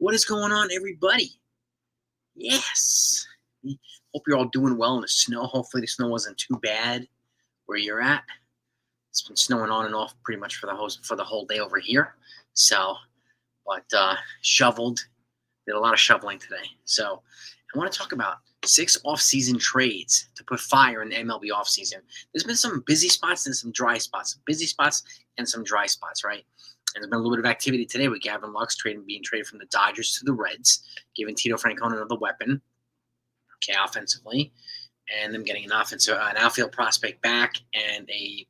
What is going on, everybody? Yes. Hope you're all doing well in the snow. Hopefully the snow wasn't too bad where you're at. It's been snowing on and off pretty much for the whole day over here. So, but shoveled. Did a lot of shoveling today. So I want to talk about 6 off-season trades to put fire in the MLB offseason. There's been some busy spots and some dry spots. Busy spots and some dry spots, right? And there's been a little bit of activity today with Gavin Lux being traded from the Dodgers to the Reds, giving Tito Francona another weapon, okay, offensively, and them getting an outfield prospect back and a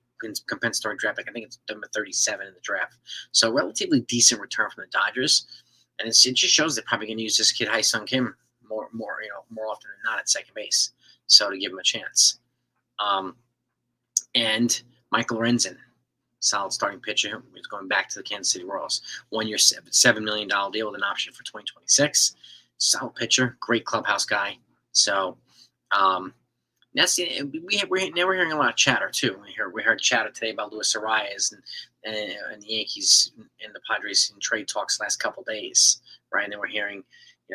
compensatory draft pick. I think it's number 37 in the draft. So relatively decent return from the Dodgers, and it just shows they're probably going to use this kid Hyun-Sung Kim more often than not at second base. So to give him a chance, and Michael Lorenzen. Solid starting pitcher. He's going back to the Kansas City Royals. 1 year, $7 million deal with an option for 2026. Solid pitcher, great clubhouse guy. So we're hearing a lot of chatter too. We heard chatter today about Luis Arraez and the Yankees and the Padres in trade talks last couple days, right? And then we're hearing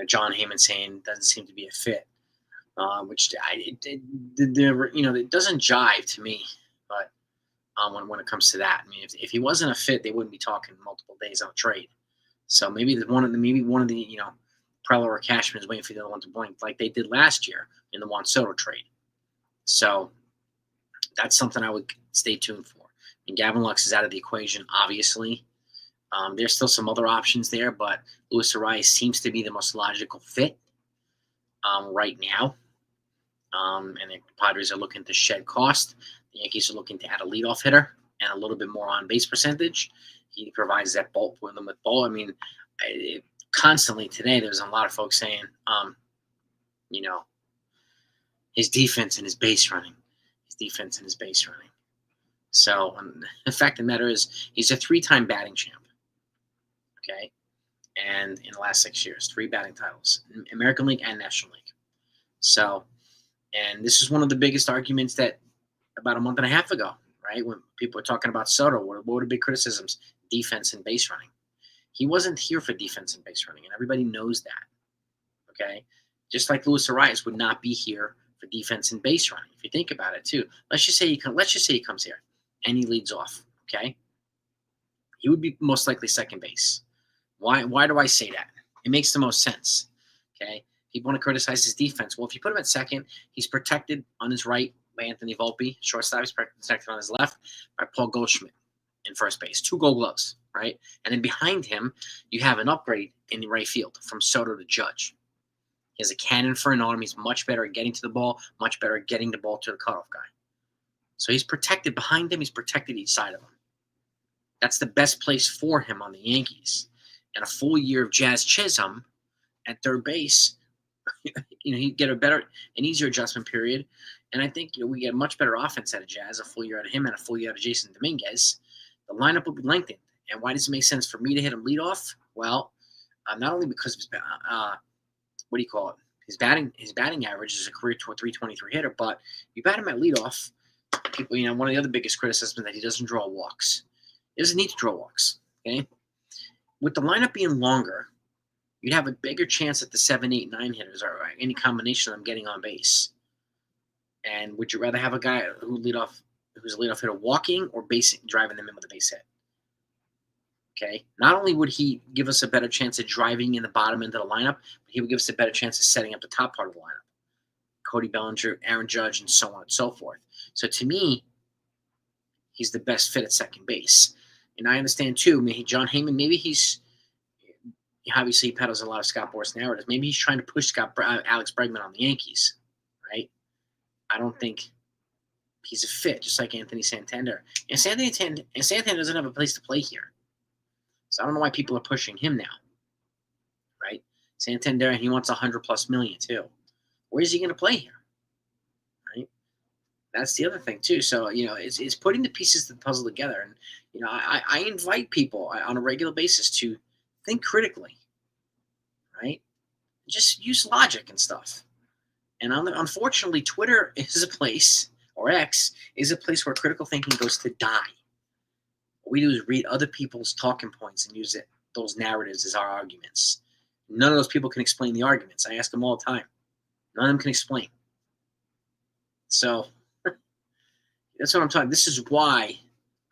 John Heyman saying doesn't seem to be a fit, which it doesn't jive to me, but. When it comes to that, I mean, if he wasn't a fit, they wouldn't be talking multiple days on a trade. So maybe one of the Preller or Cashman is waiting for the other one to blink, like they did last year in the Juan Soto trade. So that's something I would stay tuned for. And Gavin Lux is out of the equation, obviously. There's still some other options there, but Luis Arraez seems to be the most logical fit right now. And the Padres are looking to shed cost. The Yankees are looking to add a leadoff hitter and a little bit more on base percentage. He provides that bulk with them with ball. I mean, constantly today there's a lot of folks saying, his defense and his base running. So the fact of the matter is he's a 3-time batting champ. Okay. And in the last 6 years, 3 batting titles, American League and National League. So, and this is one of the biggest arguments that about a month and a half ago, right, when people were talking about Soto, what were the big criticisms? Defense and base running. He wasn't here for defense and base running, and everybody knows that, okay? Just like Luis Arraez would not be here for defense and base running. If you think about it, too. Let's just say he comes here, and he leads off, okay? He would be most likely second base. Why do I say that? It makes the most sense, okay? People want to criticize his defense. Well, if you put him at second, he's protected on his right by Anthony Volpe. Shortstop is protected on his left by Paul Goldschmidt in first base. 2 Gold Gloves, right? And then behind him, you have an upgrade in the right field from Soto to Judge. He has a cannon for an arm. He's much better at getting to the ball, much better at getting the ball to the cutoff guy. So he's protected behind him. He's protected each side of him. That's the best place for him on the Yankees. And a full year of Jazz Chisholm at third base, he'd get an easier adjustment period. And I think we get a much better offense out of Jazz, a full year out of him and a full year out of Jason Dominguez. The lineup will be lengthened. And why does it make sense for me to hit him leadoff? Well, not only because of his batting average is a career 323 hitter, but you bat him at leadoff. People, one of the other biggest criticisms is that he doesn't draw walks. He doesn't need to draw walks. Okay, with the lineup being longer, you'd have a bigger chance that the 7, 8, 9 hitters or any combination of them getting on base. And would you rather have a guy who's a leadoff hitter walking or driving them in with a base hit? Okay. Not only would he give us a better chance of driving in the bottom end of the lineup, but he would give us a better chance of setting up the top part of the lineup. Cody Bellinger, Aaron Judge, and so on and so forth. So to me, he's the best fit at second base. And I understand too, John Heyman, maybe obviously he peddles a lot of Scott Boras narratives. Maybe he's trying to push Alex Bregman on the Yankees, right? I don't think he's a fit, just like Anthony Santander. And Santander doesn't have a place to play here. So I don't know why people are pushing him now, right? Santander, he wants $100+ million too. Where is he going to play here, right? That's the other thing too. So, it's putting the pieces of the puzzle together. And, I invite people on a regular basis to think critically, right? Just use logic and stuff. And unfortunately, Twitter is a place, or X, is a place where critical thinking goes to die. What we do is read other people's talking points and use those narratives as our arguments. None of those people can explain the arguments. I ask them all the time. None of them can explain. So that's what I'm talking. This is why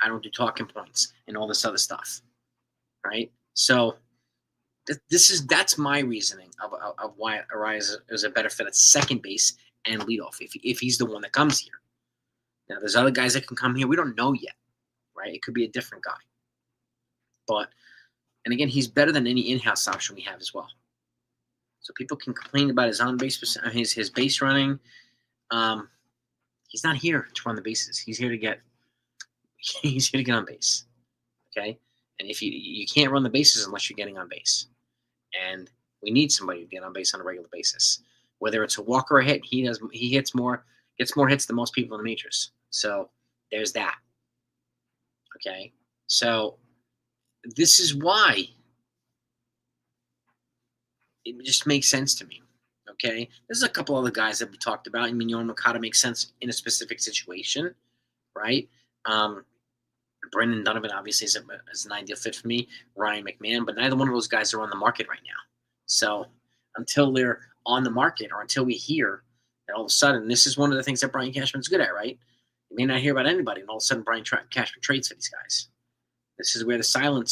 I don't do talking points and all this other stuff, right? So that's my reasoning of why Arraez is a better fit at second base and leadoff if he's the one that comes here. Now there's other guys that can come here. We don't know yet, right? It could be a different guy, but and again, he's better than any in-house option we have as well. So people can complain about his on base, his base running. He's not here to run the bases. He's here to get on base. Okay, and if you can't run the bases unless you're getting on base, and we need somebody to get on base on a regular basis. Whether it's a walk or a hit, he gets more hits than most people in the majors. So there's that. Okay, so this is why it just makes sense to me. Okay, there's a couple other guys that we talked about. I mean, Yohan Moncada makes sense in a specific situation, right? Brendan Donovan obviously is an ideal fit for me. Ryan McMahon, but neither one of those guys are on the market right now. So until they're on the market or until we hear that all of a sudden, this is one of the things that Brian Cashman's good at, right? You may not hear about anybody, and all of a sudden Brian Cashman trades for these guys. This is where the silent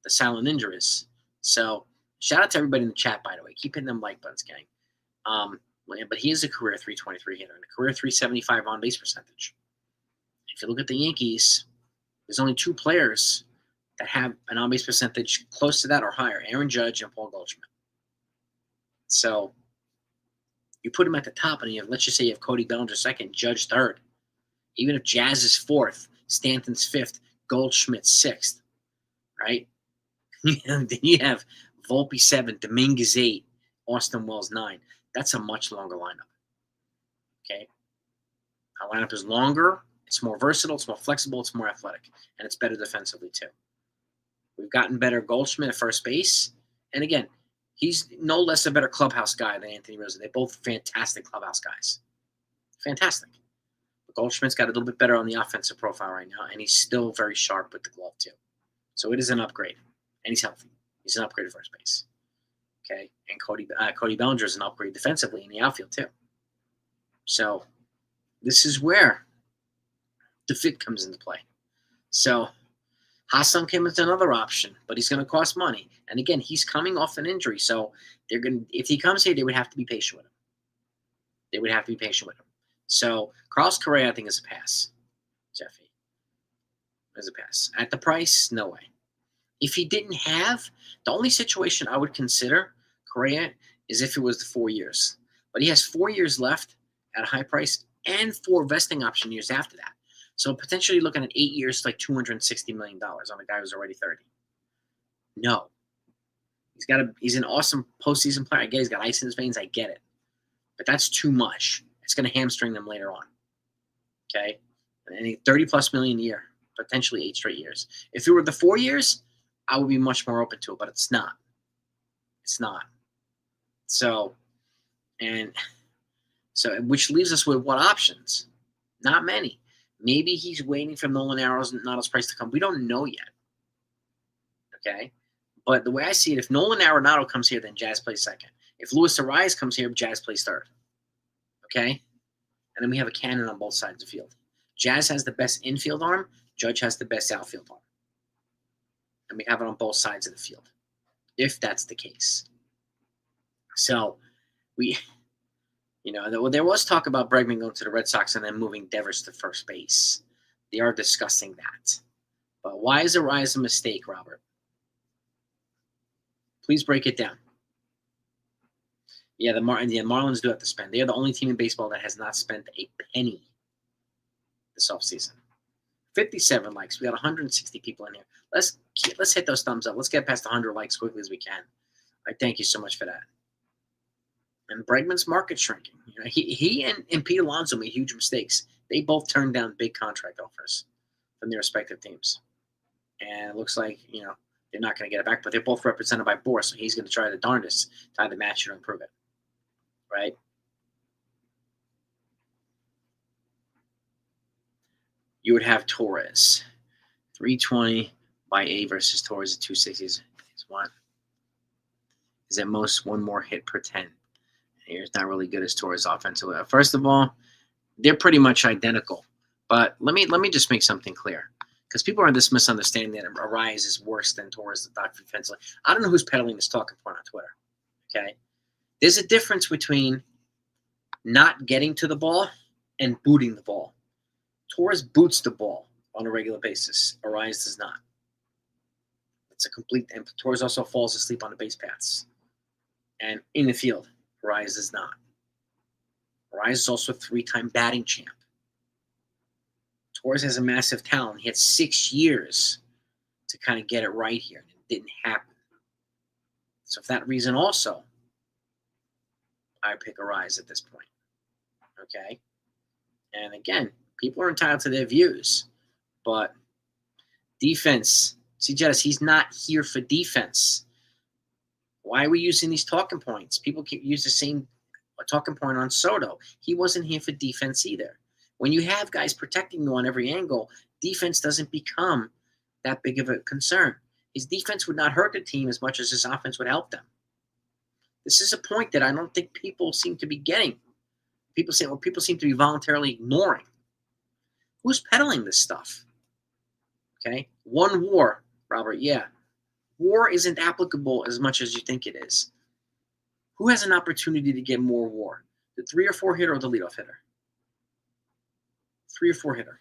ninja is. So shout out to everybody in the chat, by the way. Keep hitting them like buttons, gang. But he is a career 323 hitter and a career 375 on base percentage. If you look at the Yankees, there's only two players that have an on base percentage close to that or higher: Aaron Judge and Paul Goldschmidt. So you put him at the top, and let's just say you have Cody Bellinger second, Judge third. Even if Jazz is fourth, Stanton's fifth, Goldschmidt sixth, right? Then you have Volpe 7, Dominguez 8, Austin Wells 9. That's a much longer lineup. Okay? Our lineup is longer, it's more versatile, it's more flexible, it's more athletic, and it's better defensively too. We've gotten better Goldschmidt at first base. And again, he's no less a better clubhouse guy than Anthony Rizzo. They're both fantastic clubhouse guys. Fantastic. But Goldschmidt's got a little bit better on the offensive profile right now, and he's still very sharp with the glove too. So it is an upgrade. And he's healthy. He's an upgrade at first base. Okay? And Cody Bellinger is an upgrade defensively in the outfield too. So this is where the fit comes into play. So Hassan Kim is another option, but he's going to cost money. And again, he's coming off an injury, so if he comes here, they would have to be patient with him. They would have to be patient with him. So Carlos Correa, I think, is a pass. Jeffy is a pass. At the price, no way. If he didn't have, the only situation I would consider Correa is if it was the 4 years. But he has 4 years left at a high price and 4 vesting option years after that. So potentially looking at 8 years, like $260 million on a guy who's already 30. No. He's an awesome postseason player. I get he's got ice in his veins. I get it. But that's too much. It's going to hamstring them later on. Okay? And 30+ million a year, potentially 8 straight years. If it were the 4 years, I would be much more open to it, but it's not. It's not. So, which leaves us with what options? Not many. Maybe he's waiting for Nolan Arenado's price to come. We don't know yet. Okay? But the way I see it, if Nolan Arenado comes here, then Jazz plays second. If Luis Arraez comes here, Jazz plays third. Okay? And then we have a cannon on both sides of the field. Jazz has the best infield arm. Judge has the best outfield arm. And we have it on both sides of the field, if that's the case. So, there was talk about Bregman going to the Red Sox and then moving Devers to first base. They are discussing that. But why is Arraez a mistake, Robert? Please break it down. Yeah, the Marlins do have to spend. They are the only team in baseball that has not spent a penny this offseason. 57 likes. We got 160 people in here. Let's hit those thumbs up. Let's get past 100 likes quickly as we can. I thank you so much for that. And Bregman's market shrinking. He and Pete Alonso made huge mistakes. They both turned down big contract offers from their respective teams. And it looks like, they're not going to get it back, but they're both represented by Boras, so he's going to try the darndest to either match it or improve it. Right? You would have Torres. 320 by A versus Torres at 260 is one. is at most one more hit per 10. He's not really good as Torres offensively. First of all, they're pretty much identical. But let me just make something clear, because people are in this misunderstanding that Arraez is worse than Torres defensively. I don't know who's peddling this talking point on Twitter. Okay, there's a difference between not getting to the ball and booting the ball. Torres boots the ball on a regular basis. Arraez does not. It's a complete. And Torres also falls asleep on the base paths and in the field. Arraez does not. Arraez is also a 3-time batting champ. Torres has a massive talent. He had 6 years to kind of get it right here, and it didn't happen. So for that reason also, I pick Arraez at this point. Okay? And again, people are entitled to their views, but defense, see, Jettis, he's not here for defense. Why are we using these talking points? People keep use the same talking point on Soto. He wasn't here for defense either. When you have guys protecting you on every angle, defense doesn't become that big of a concern. His defense would not hurt the team as much as his offense would help them. This is a point that I don't think people seem to be getting. People seem to be voluntarily ignoring. Who's peddling this stuff? Okay? One WAR, Robert, yeah. WAR isn't applicable as much as you think it is. Who has an opportunity to get more WAR? The 3 or 4 hitter or the leadoff hitter? 3 or 4 hitter.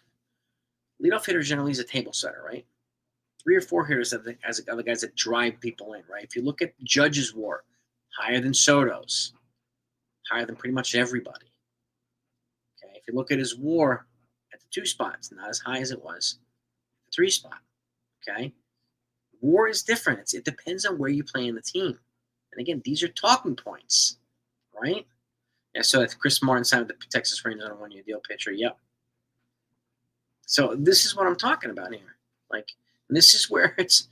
Leadoff hitter generally is a table setter, right? 3 or 4 hitters are the guys that drive people in, right? If you look at Judge's WAR, higher than Soto's, higher than pretty much everybody. Okay, if you look at his WAR at the 2 spot, it's not as high as it was at the 3 spot. Okay, WAR is different. It depends on where you play in the team. And again, these are talking points, right? Yeah. So if Chris Martin signed with the Texas Rangers on a 1-year deal, pitcher, yep. So this is what I'm talking about here. Like, this is where it's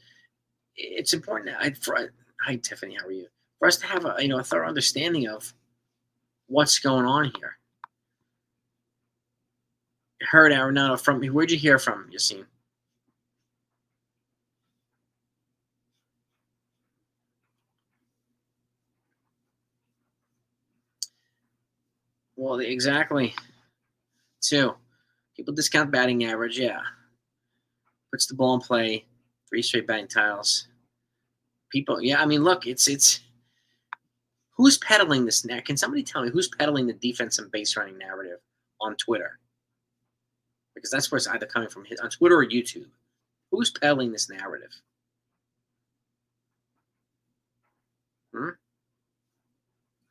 important. Hi, Tiffany, how are you? For us to have a thorough understanding of what's going on here. Heard Arenado from me. Where'd you hear from, Yassine? Well, exactly. 2. People discount batting average, yeah. Puts the ball in play, 3 straight batting titles. People, yeah, I mean, look, it's who's peddling this now? Can somebody tell me who's peddling the defense and base running narrative on Twitter? Because that's where it's either coming from, on Twitter or YouTube. Who's peddling this narrative?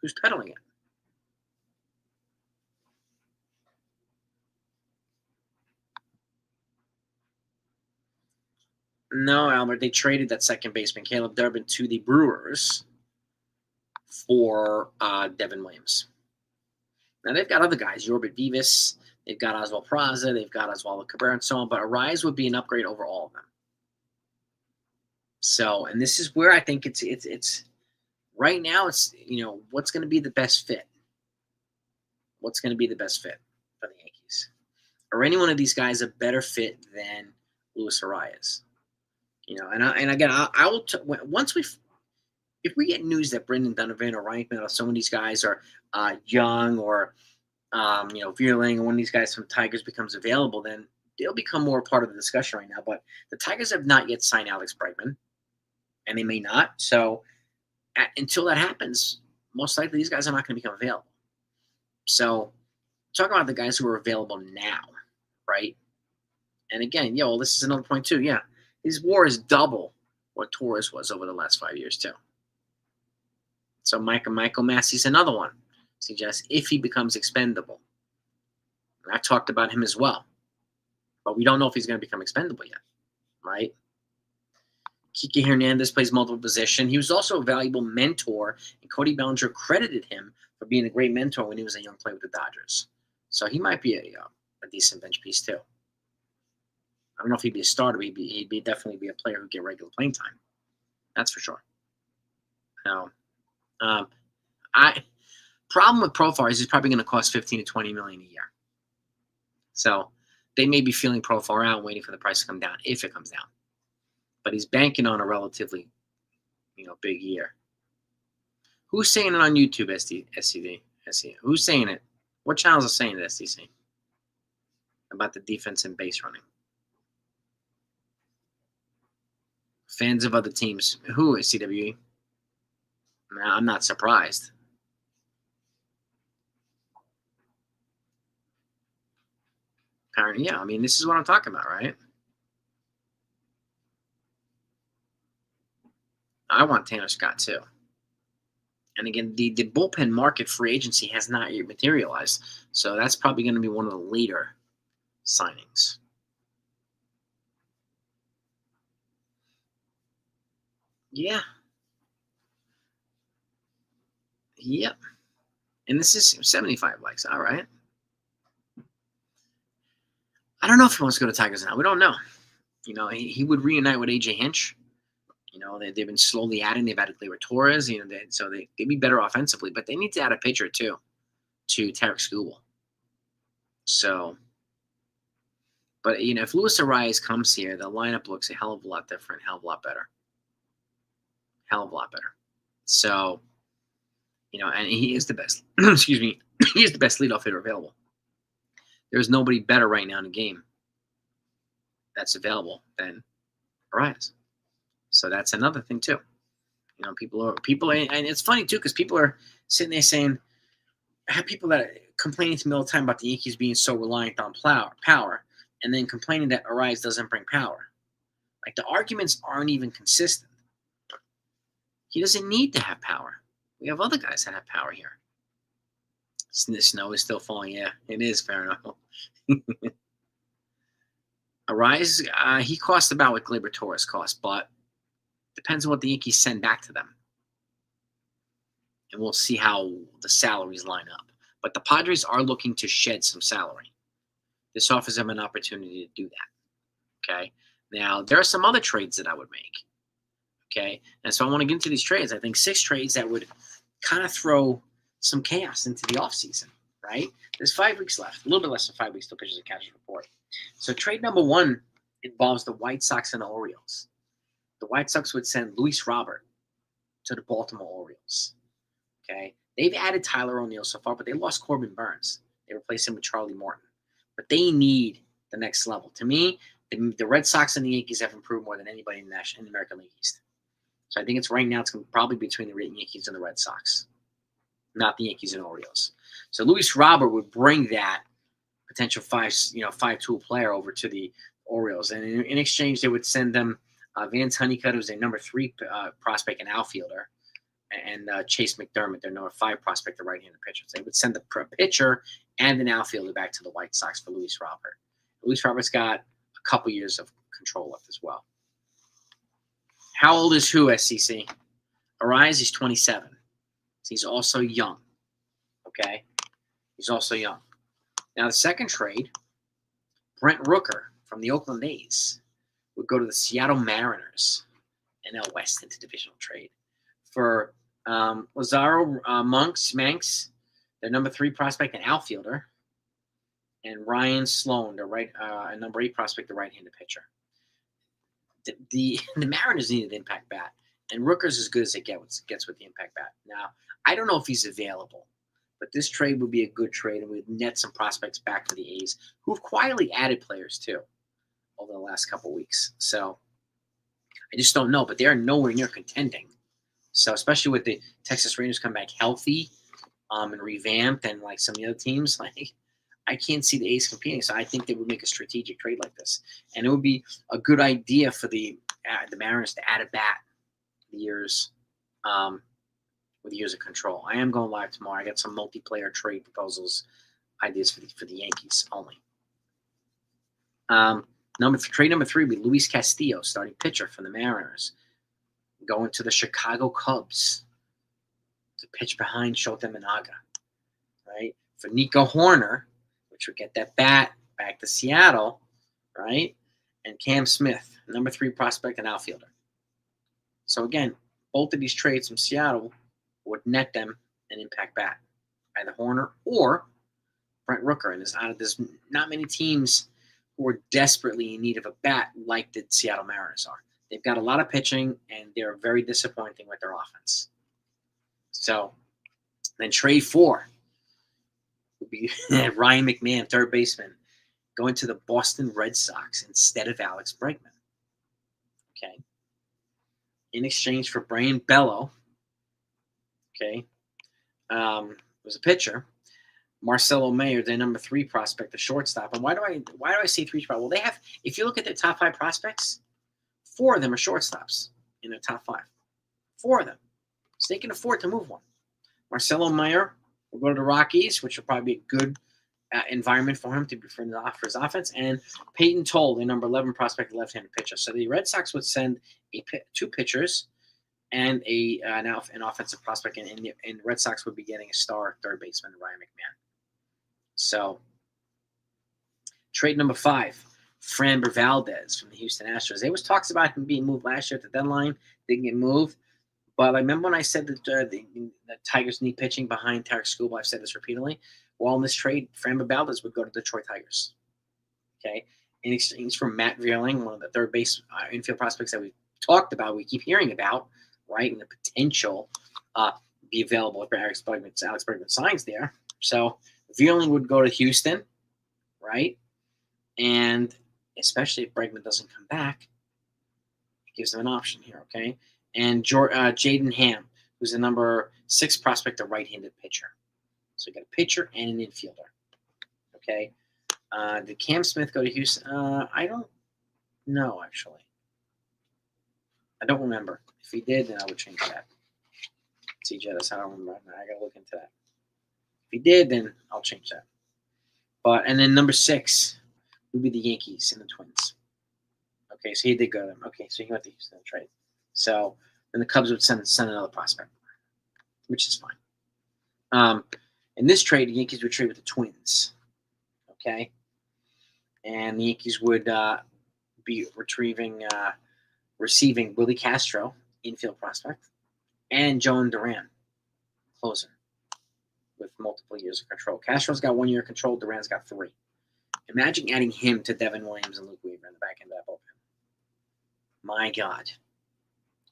Who's peddling it? No, Albert, they traded that second baseman, Caleb Durbin, to the Brewers for Devin Williams. Now, they've got other guys, Yorbit Vivas, they've got Oswald Peraza, they've got Oswaldo Cabrera, and so on, but Arraez would be an upgrade over all of them. So, and this is where I think it's right now, it's, what's going to be the best fit? What's going to be the best fit for the Yankees? Are any one of these guys a better fit than Luis Arraez? And again, I will if we get news that Brendan Donovan or Ryan McMahon or some of these guys are young or Vierling or one of these guys from Tigers becomes available, then they'll become more a part of the discussion right now. But the Tigers have not yet signed Alex Bregman, and they may not. So until that happens, most likely these guys are not going to become available. So talking about the guys who are available now, right? And again, this is another point too. Yeah, his WAR is double what Torres was over the last 5 years too. So Michael Massey's another one. Suggests if he becomes expendable. And I talked about him as well. But we don't know if he's going to become expendable yet, right? Kike Hernandez plays multiple positions. He was also a valuable mentor, and Cody Bellinger credited him for being a great mentor when he was a young player with the Dodgers. So he might be a decent bench piece too. I don't know if he'd be a starter. He'd definitely be a player who'd get regular playing time. That's for sure. Now, problem with Profar is he's probably going to cost $15 to $20 million a year. So they may be feeling Profar out, waiting for the price to come down if it comes down. But he's banking on a relatively, big year. Who's saying it on YouTube, SCD? Who's saying it? What channels are saying it, SDC? About the defense and base running. Fans of other teams. Who is CWE? I'm not surprised. Apparently, yeah. I mean, this is what I'm talking about, right? I want Tanner Scott too. And again, the bullpen market free agency has not yet materialized. So that's probably going to be one of the later signings. Yeah. Yep. And this is 75 likes. All right. I don't know if he wants to go to Tigers now. We don't know. You know, he would reunite with AJ Hinch. You know, they've been slowly adding. They've added Gleyber Torres. You know, so they'd be better offensively, but they need to add a pitcher too to Tarek Skubal. So, but you know, if Luis Arraez comes here, the lineup looks a hell of a lot different, hell of a lot better. Hell of a lot better. So, you know, and he is the best. Excuse me, he is the best leadoff hitter available. There's nobody better right now in the game that's available than Arraez. So that's another thing too. You know, people are, and it's funny too because people are sitting there saying, I have people that are complaining to me all the time about the Yankees being so reliant on power, and then complaining that Arraez doesn't bring power. Like the arguments aren't even consistent. He doesn't need to have power. We have other guys that have power here. The snow is still falling. Yeah, it is, fair enough. Arraez, he costs about what Gleyber Torres costs, but depends on what the Yankees send back to them. And we'll see how the salaries line up. But the Padres are looking to shed some salary. This offers them an opportunity to do that. Okay? Now, there are some other trades that I would make. Okay? And so I want to get into these trades. I think 6 trades that would kind of throw some chaos into the offseason, right? There's 5 weeks left. A little bit less than 5 weeks till pitchers and catchers report. So trade number 1 involves the White Sox and the Orioles. The White Sox would send Luis Robert to the Baltimore Orioles. Okay? They've added Tyler O'Neill so far, but they lost Corbin Burns. They replaced him with Charlie Morton. But they need the next level. To me, the Red Sox and the Yankees have improved more than anybody in the American League East. So I think it's right now it's probably between the Yankees and the Red Sox, not the Yankees and Orioles. So Luis Robert would bring that potential 5-tool player over to the Orioles, and in exchange they would send them Vance Honeycutt, who's their number 3 prospect and outfielder, and Chase McDermott, their number 5 prospect, the right-handed pitcher. So they would send the pitcher and an outfielder back to the White Sox for Luis Robert. Luis Robert's got a couple years of control left as well. How old is who, SCC? Arraez is 27. So he's also young. Okay? He's also young. Now, the second trade, Brent Rooker from the Oakland A's would go to the Seattle Mariners, NL West interdivisional trade, for Lazaro Manx, their number 3 prospect and outfielder, and Ryan Sloan, a number 8 prospect, the right-handed pitcher. The Mariners need an impact bat, and Rooker's as good as it gets with the impact bat. Now, I don't know if he's available, but this trade would be a good trade, and would net some prospects back to the A's, who've quietly added players too over the last couple weeks. So I just don't know, but they're nowhere near contending. So especially with the Texas Rangers come back healthy and revamped, and like some of the other teams, like I can't see the A's competing. So I think they would make a strategic trade like this, and it would be a good idea for the Mariners to add a bat with years of control. I am going live tomorrow. I got some multiplayer trade proposals, ideas for the Yankees only. Trade number 3 would be Luis Castillo, starting pitcher for the Mariners, going to the Chicago Cubs to pitch behind Shota Minaga, right? For Nico Horner, which would get that bat back to Seattle, right? And Cam Smith, number 3 prospect and outfielder. So again, both of these trades from Seattle would net them an impact bat, either Horner or Brent Rooker. And there's not many teams who are desperately in need of a bat like the Seattle Mariners are. They've got a lot of pitching, and they're very disappointing with their offense. So then trade 4 would be Ryan McMahon, third baseman, going to the Boston Red Sox instead of Alex Bregman. Okay. In exchange for Brian Bello, okay, was a pitcher. Marcelo Mayer, their number 3 prospect, the shortstop. And why do I say 3 prospects? Well, they have. If you look at their top 5 prospects, 4 of them are shortstops in their top 5. 4 of them, so they can afford to move one. Marcelo Mayer will go to the Rockies, which will probably be a good environment for him to be for his offense. And Peyton Toll, their number 11 prospect, left-handed pitcher. So the Red Sox would send 2 pitchers and an offensive prospect, and the Red Sox would be getting a star third baseman, Ryan McMahon. So trade number 5, Framber Valdez from the Houston Astros. There was talks about him being moved last year at the deadline. Didn't get moved. But I remember when I said that the Tigers need pitching behind Tarek Skubal. I've said this repeatedly. Well, in this trade, Framber Valdez would go to the Detroit Tigers. Okay, in exchange for Matt Vierling, one of the third base infield prospects that we talked about, we keep hearing about, right, and the potential be available if Alex Bregman signs there. So Vierling would go to Houston, right, and especially if Bregman doesn't come back, it gives them an option here. Okay. And Jaden Ham, who's the number 6 prospect, a right-handed pitcher. So you got a pitcher and an infielder. Okay. Did Cam Smith go to Houston? I don't know, actually. I don't remember. If he did, then I would change that. CJ, that's how I don't remember. I got to look into that. If he did, then I'll change that. And then number 6 would be the Yankees and the Twins. Okay, so he did go to them. Okay, so he went to Houston trade. So then the Cubs would send another prospect, which is fine. In this trade, the Yankees would trade with the Twins. Okay, and the Yankees would be receiving Willie Castro, infield prospect, and John Duran, closer, with multiple years of control. Castro's got 1 year of control. Duran's got 3. Imagine adding him to Devin Williams and Luke Weaver in the back end of that bullpen. My God.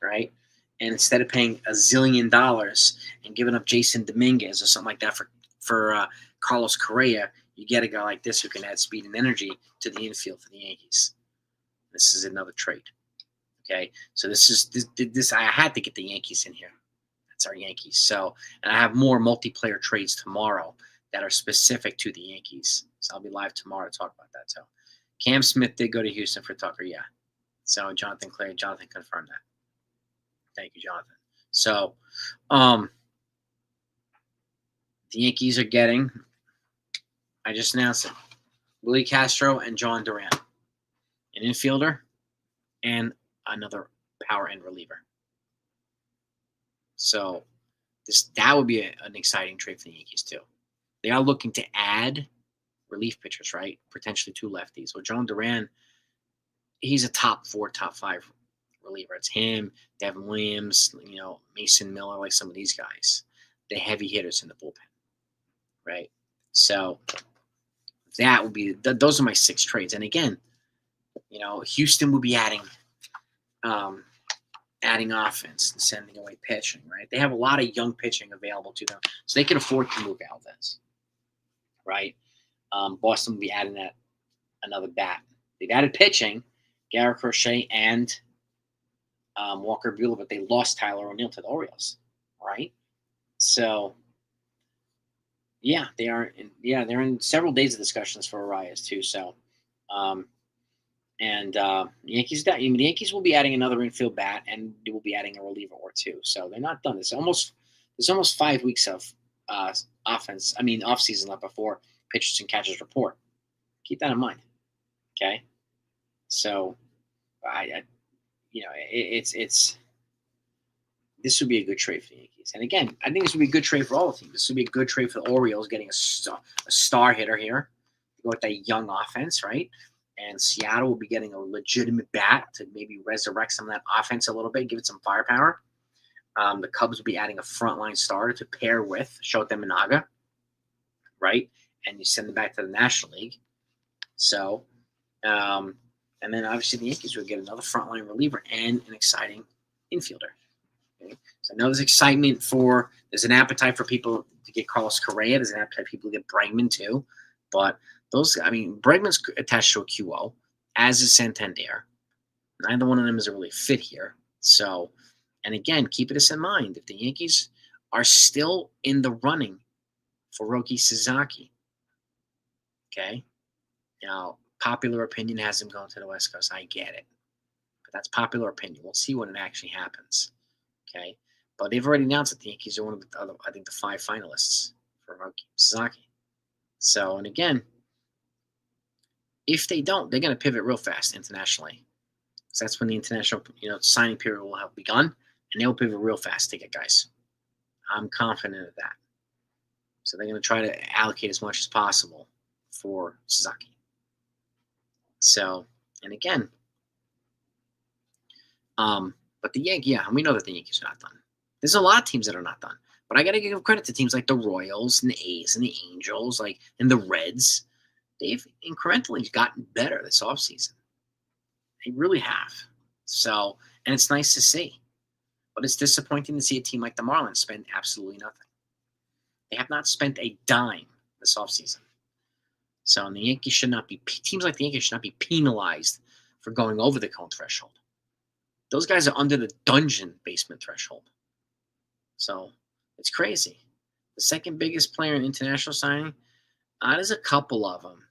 Right? And instead of paying $1 zillion and giving up Jason Dominguez or something like that for Carlos Correa, you get a guy like this who can add speed and energy to the infield for the Yankees. This is another trade. Okay? So this I had to get the Yankees in here. That's our Yankees. So, and I have more multiplayer trades tomorrow that are specific to the Yankees. So I'll be live tomorrow to talk about that. So Cam Smith did go to Houston for Tucker, yeah. So Jonathan confirmed that. Thank you, Jonathan. So, the Yankees are getting, I just announced it, Willie Castro and John Duran, an infielder, and another power end reliever. So, that would be an exciting trade for the Yankees too. They are looking to add relief pitchers, right? Potentially 2 lefties. Well, John Duran, he's a top 4, top 5 reliever. It's him, Devin Williams, Mason Miller, like some of these guys. The heavy hitters in the bullpen, right? So that would be those are my 6 trades. And again, Houston would be adding offense and sending away pitching, right? They have a lot of young pitching available to them, so they can afford to move Valdez, right? Boston will be adding another bat. They've added pitching, Garrett Crochet and Walker Buehler, but they lost Tyler O'Neill to the Orioles, right? So, yeah, they're in several days of discussions for Arraez too. So, the Yankees will be adding another infield bat, and they will be adding a reliever or 2. So they're not done. There's almost 5 weeks of off-season left before pitchers and catchers report. Keep that in mind. Okay, so this would be a good trade for the Yankees. And again, I think this would be a good trade for all the teams. This would be a good trade for the Orioles, getting a star hitter here to go with that young offense, right? And Seattle will be getting a legitimate bat to maybe resurrect some of that offense a little bit, give it some firepower. The Cubs will be adding a frontline starter to pair with Shota Minaga, right? And you send them back to the National League. So, and then obviously the Yankees will get another frontline reliever and an exciting infielder. Okay? So I know there's excitement for There's an appetite for people to get Carlos Correa. There's an appetite for people to get Bregman too. But Bregman's attached to a QO, as is Santander. Neither one of them is a really fit here. So, and again, keep this in mind. If the Yankees are still in the running for Roki Sasaki, okay? Now, popular opinion has him going to the West Coast. I get it. But that's popular opinion. We'll see when it actually happens, okay? But they've already announced that the Yankees are one of the, I think, the 5 finalists for Roki Sasaki. So, and again, if they don't, they're going to pivot real fast internationally. So that's when the international, signing period will have begun, and they'll pivot real fast to get guys. I'm confident of that. So they're going to try to allocate as much as possible for Sasaki. So, and again, but the Yankees, we know that the Yankees are not done. There's a lot of teams that are not done, but I got to give credit to teams like the Royals and the A's and the Angels, and the Reds. They've incrementally gotten better this offseason. They really have. So, and it's nice to see. But it's disappointing to see a team like the Marlins spend absolutely nothing. They have not spent a dime this offseason. So, and teams like the Yankees should not be penalized for going over the cone threshold. Those guys are under the dungeon basement threshold. So, it's crazy. The second biggest player in international signing, there's a couple of them.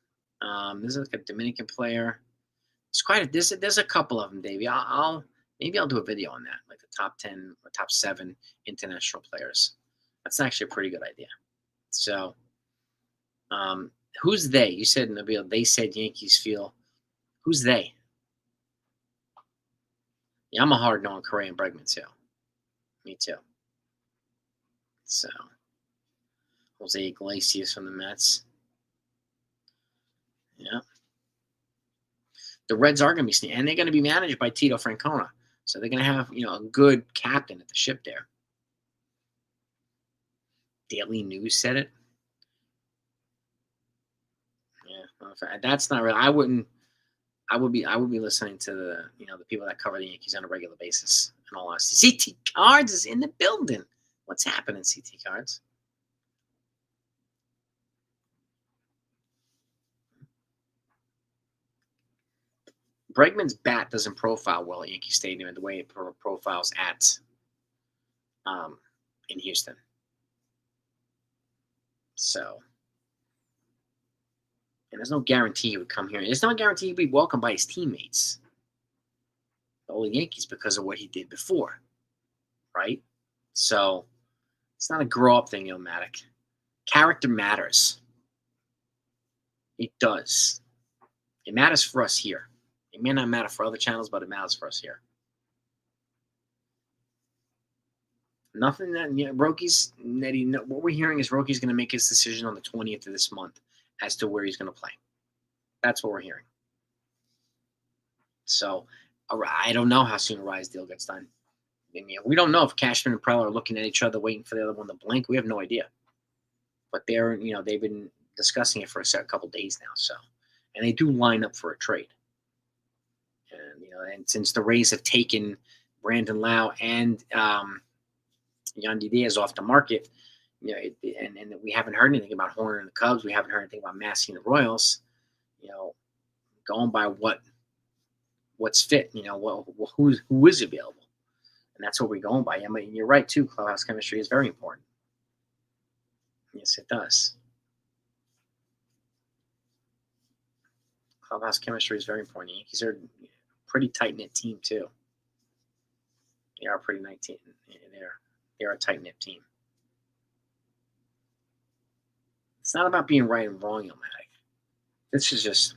There's like a Dominican player. It's there's a couple of them, Davey. Maybe I'll do a video on that, like the top 10 or top 7 international players. That's actually a pretty good idea. So, who's they? You said, Nabil, they said Yankees feel. Who's they? Yeah, I'm a hard no on Correa and Bregman too. Me too. So, Jose Iglesias from the Mets. Yeah. The Reds are going to be sneaky, and they're going to be managed by Tito Francona. So they're going to have, a good captain at the ship there. Daily News said it. Yeah, that's not real. I would be listening to the people that cover the Yankees on a regular basis. In all honesty, CT Cards is in the building. What's happening, CT Cards? Bregman's bat doesn't profile well at Yankee Stadium and the way it profiles at in Houston. So, and there's no guarantee he would come here. There's no guarantee he'd be welcomed by his teammates, the old Yankees, because of what he did before, right? So, it's not a grow-up thing, Matic. Character matters. It does. It matters for us here. It may not matter for other channels, but it matters for us here. Nothing that Roki's. What we're hearing is Roki's going to make his decision on the 20th of this month as to where he's going to play. That's what we're hearing. So I don't know how soon Arraez deal gets done. We don't know if Cashman and Preller are looking at each other, waiting for the other one to blink. We have no idea. But they've been discussing it for a couple days now. So, and they do line up for a trade. And since the Rays have taken Brandon Lau and Yandy Diaz off the market, and we haven't heard anything about Horner and the Cubs. We haven't heard anything about Massey and the Royals. Going by what's fit. Who is available, and that's what we're going by. You're right too. Clubhouse chemistry is very important. Yes, it does. Clubhouse chemistry is very important. Yankees are a pretty tight-knit team, too. They are a pretty tight team. They're a tight-knit team. It's not about being right and wrong, Ilmatic. This is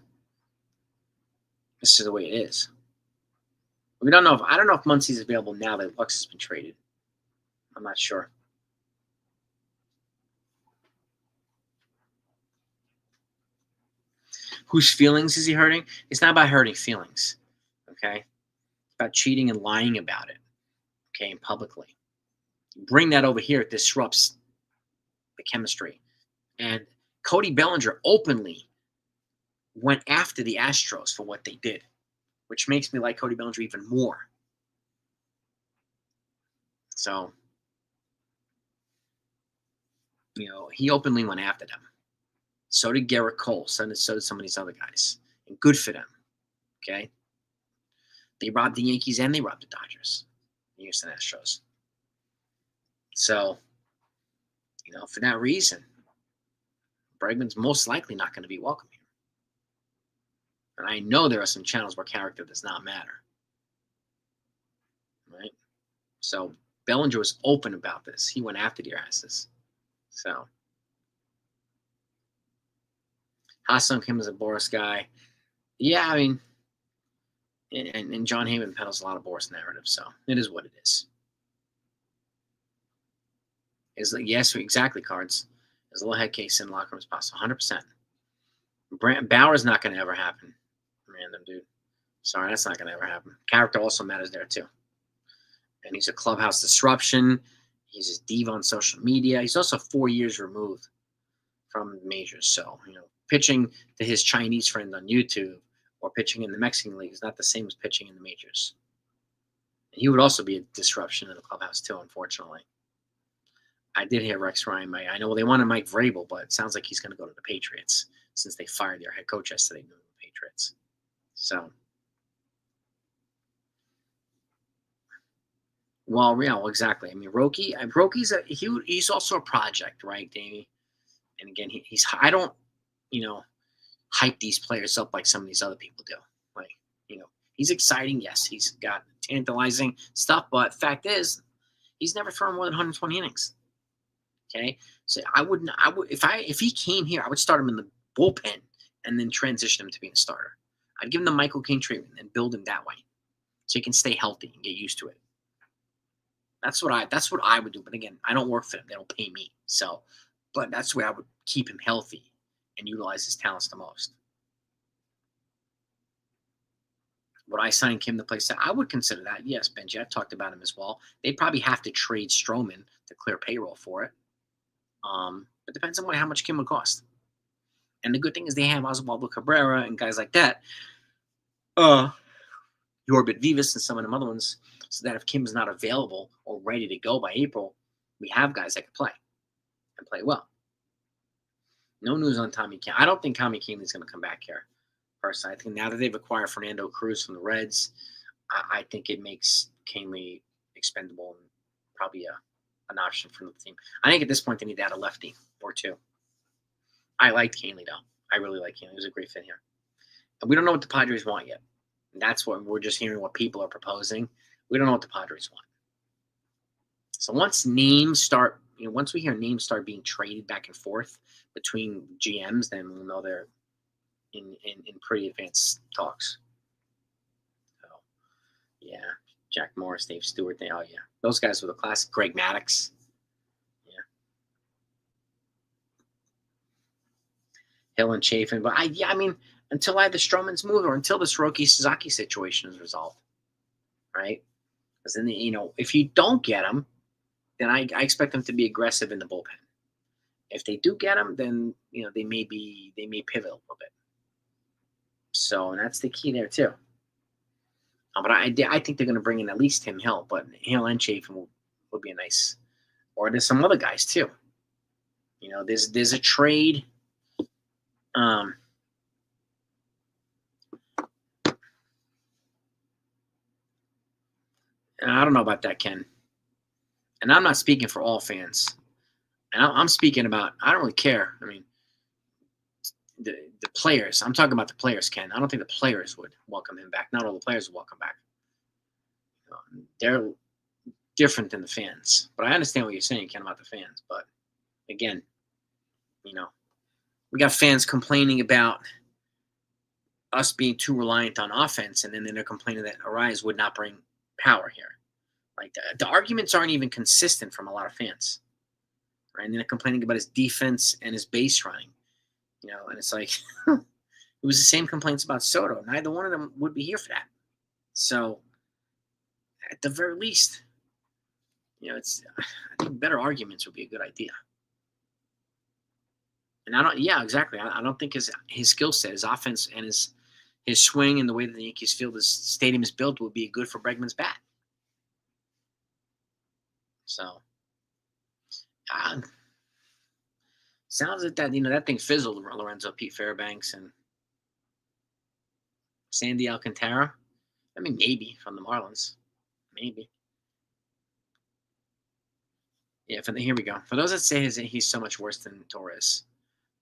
the way it is. I don't know if Muncy's available now that Lux has been traded. I'm not sure. Whose feelings is he hurting? It's not about hurting feelings, okay? It's about cheating and lying about it, okay, and publicly. You bring that over here, it disrupts the chemistry. And Cody Bellinger openly went after the Astros for what they did, which makes me like Cody Bellinger even more. So, he openly went after them. So did Garrett Cole. So did some of these other guys. And good for them. Okay? They robbed the Yankees and they robbed the Dodgers. The Houston Astros. So, for that reason, Bregman's most likely not going to be welcome here. And I know there are some channels where character does not matter. Right? So Bellinger was open about this. He went after the Arraez. So Ha-Seong Kim is a Boris guy. Yeah, I mean, and John Heyman peddles a lot of Boris narrative, so it is what it is. Is like, yes, exactly, Cards. As a little head case in the locker room as possible, 100%. Bauer's not going to ever happen. Random dude. Sorry, that's not going to ever happen. Character also matters there, too. And he's a clubhouse disruption. He's a diva on social media. He's also 4 years removed from the majors. So, pitching to his Chinese friend on YouTube or pitching in the Mexican League is not the same as pitching in the majors. And he would also be a disruption in the clubhouse, too, unfortunately. I did hear Rex Ryan. I know they wanted Mike Vrabel, but it sounds like he's going to go to the Patriots since they fired their head coach yesterday, the Patriots. So, well, yeah, well, exactly. I mean, Roki's he's also a project, right, Davey? And again, I don't, hype these players up like some of these other people do. Like, he's exciting. Yes, he's got tantalizing stuff, but fact is, he's never thrown more than 120 innings. Okay, so if he came here, I would start him in the bullpen and then transition him to being a starter. I'd give him the Michael King treatment and build him that way, so he can stay healthy and get used to it. That's what I would do. But again, I don't work for them; they don't pay me. So, but that's the way I would keep him healthy and utilize his talents the most. Would I sign Kim to play? I would consider that. Yes, Benji. I've talked about him as well. They'd probably have to trade Stroman to clear payroll for it. It depends on how much Kim would cost. And the good thing is they have Oswaldo Cabrera and guys like that. Yorbit Vivas and some of them other ones. So that if Kim's not available or ready to go by April, we have guys that can play and play well. No news on Tommy Kahnle. I don't think Tommy Kahnle is going to come back here. Personally, I think now that they've acquired Fernando Cruz from the Reds, I think it makes Kahnle expendable and probably an option for the team. I think at this point they need to add a lefty or two. I liked Kahnle though. I really like Kahnle. He was a great fit here. And we don't know what the Padres want yet. And that's what we're just hearing what people are proposing. We don't know what the Padres want. So once we hear names start being traded back and forth between GMs, then we'll know they're in pretty advanced talks. So, yeah. Jack Morris, Dave Stewart. Oh, yeah. Those guys were the classic. Greg Maddux. Yeah. Hill and Chafin. But, I mean, until either Stroman's moved or until this Roki Sasaki situation is resolved. Right? Because then, if you don't get them, then I expect them to be aggressive in the bullpen. If they do get them, then, they may pivot a little bit. So, and that's the key there, too. But I think they're going to bring in at least Tim Hill, but Hill and Chafin would be a nice. Or there's some other guys too. There's a trade. I don't know about that, Ken. And I'm not speaking for all fans. And I'm speaking about. I don't really care. I mean, the players. I'm talking about the players, Ken. I don't think the players would welcome him back. Not all the players would welcome back. They're different than the fans. But I understand what you're saying, Ken, about the fans. But again, we got fans complaining about us being too reliant on offense, and then they're complaining that Arraez would not bring power here. Like the arguments aren't even consistent from a lot of fans. Right? And they're complaining about his defense and his base running. And it's like it was the same complaints about Soto. Neither one of them would be here for that. So at the very least, I think better arguments would be a good idea. And exactly. I don't think his skill set, his offense, and his swing and the way that the Yankees feel this stadium is built would be good for Bregman's bat. So, Sounds like that thing fizzled. Lorenzo, Pete Fairbanks, and Sandy Alcantara. I mean, maybe from the Marlins, maybe. Yeah. Here we go. For those that say he's so much worse than Torres,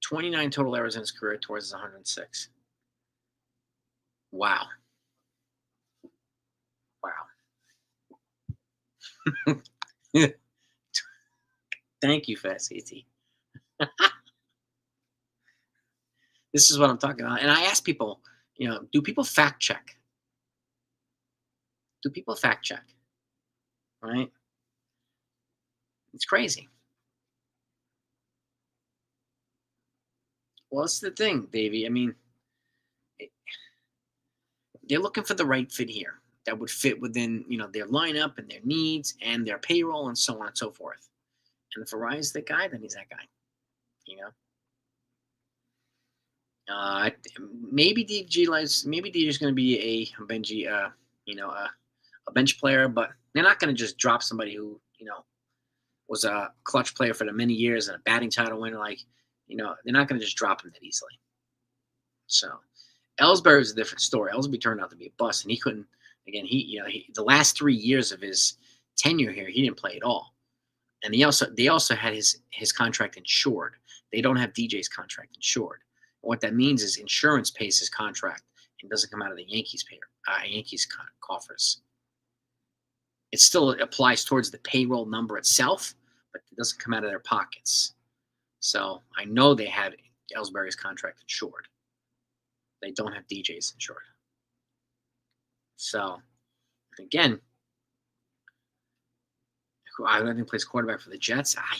29 total errors in his career. Torres is 106. Wow. Wow. Thank you, Fast AT. This is what I'm talking about. And I ask people, do people fact check? Do people fact check? Right? It's crazy. Well, that's the thing, Davey. I mean, it- they're looking for the right fit here that would fit within, their lineup and their needs and their payroll and so on and so forth. And if Arraez is the guy, then he's that guy. You know, uh, maybe maybe DJ's going to be a Benji, a bench player, but they're not going to just drop somebody who, was a clutch player for the many years and a batting title winner. Like, they're not going to just drop him that easily. So Ellsbury was a different story. Ellsbury turned out to be a bust, and he couldn't. Again, the last 3 years of his tenure here, he didn't play at all. And they also had his contract insured. They don't have DJ's contract insured. What that means is insurance pays his contract and doesn't come out of the Yankees coffers. It still applies towards the payroll number itself, but it doesn't come out of their pockets. So I know they had Ellsbury's contract insured. They don't have DJ's insured. So again, I think plays quarterback for the Jets. I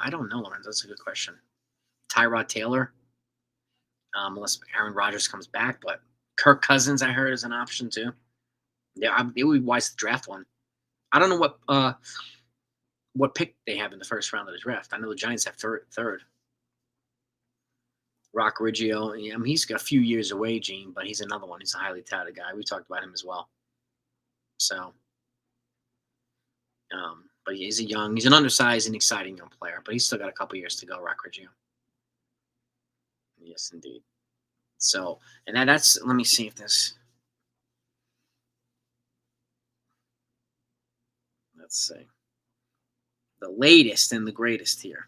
don't know, Lorenzo. That's a good question. Tyrod Taylor, unless Aaron Rodgers comes back, but Kirk Cousins, I heard, is an option too. Yeah, it would be wise to draft one. I don't know what pick they have in the first round of the draft. I know the Giants have third. Rock Riggio, yeah, I mean, he's got a few years away, Gene, but he's another one. He's a highly touted guy. We talked about him as well. So, but he's an undersized and exciting young player, but he's still got a couple years to go, Rock Riggio. Yes, indeed. So, and that's, let me see if this, let's see, the latest and the greatest here.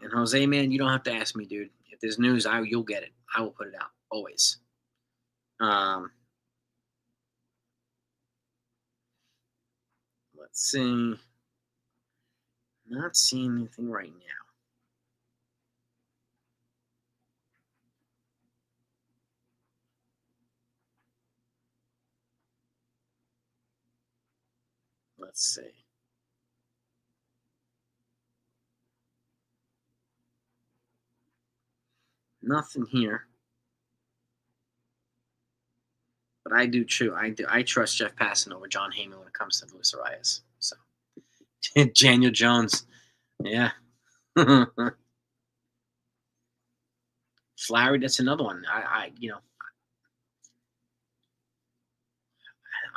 And Jose, man, you don't have to ask me, dude. If there's news, you'll get it. I will put it out always. Let's see. Not seeing anything right now. Let's see. Nothing here. But I do too. I trust Jeff Passan over John Heyman when it comes to Luis Arraez. So Daniel Jones. Yeah. Flaherty, that's another one.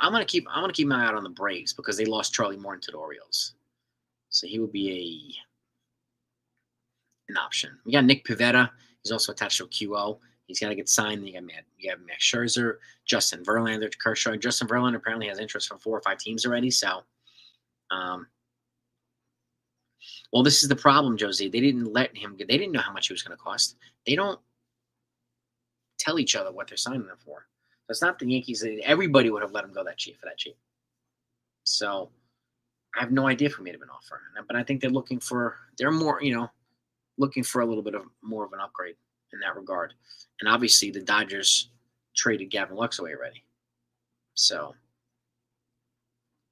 I'm gonna keep my eye out on the Braves because they lost Charlie Morton to the Orioles. So he would be an option. We got Nick Pivetta. He's also attached to a QO. He's got to get signed. You got Max Scherzer, Justin Verlander, Kershaw. Justin Verlander apparently has interest from 4 or 5 teams already. So, well, this is the problem, Josie. They didn't let him. They didn't know how much he was going to cost. They don't tell each other what they're signing them for. So it's not the Yankees. Everybody would have let him go that cheap. So I have no idea if we made him an offer. But I think they're looking for. They're more, looking for a little bit of more of an upgrade in that regard. And obviously, the Dodgers traded Gavin Lux away already. So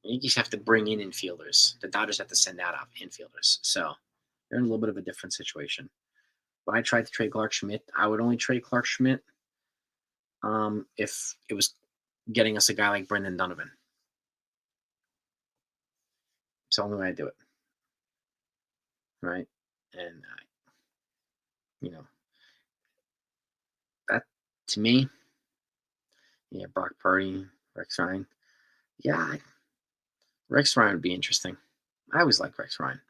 the Yankees have to bring in infielders. The Dodgers have to send out infielders. So they're in a little bit of a different situation. When I tried to trade Clark Schmidt, I would only trade Clark Schmidt if it was getting us a guy like Brendan Donovan. It's the only way I do it. Right? And, that to me, yeah, Brock Purdy, Rex Ryan. Yeah, Rex Ryan would be interesting. I always like Rex Ryan.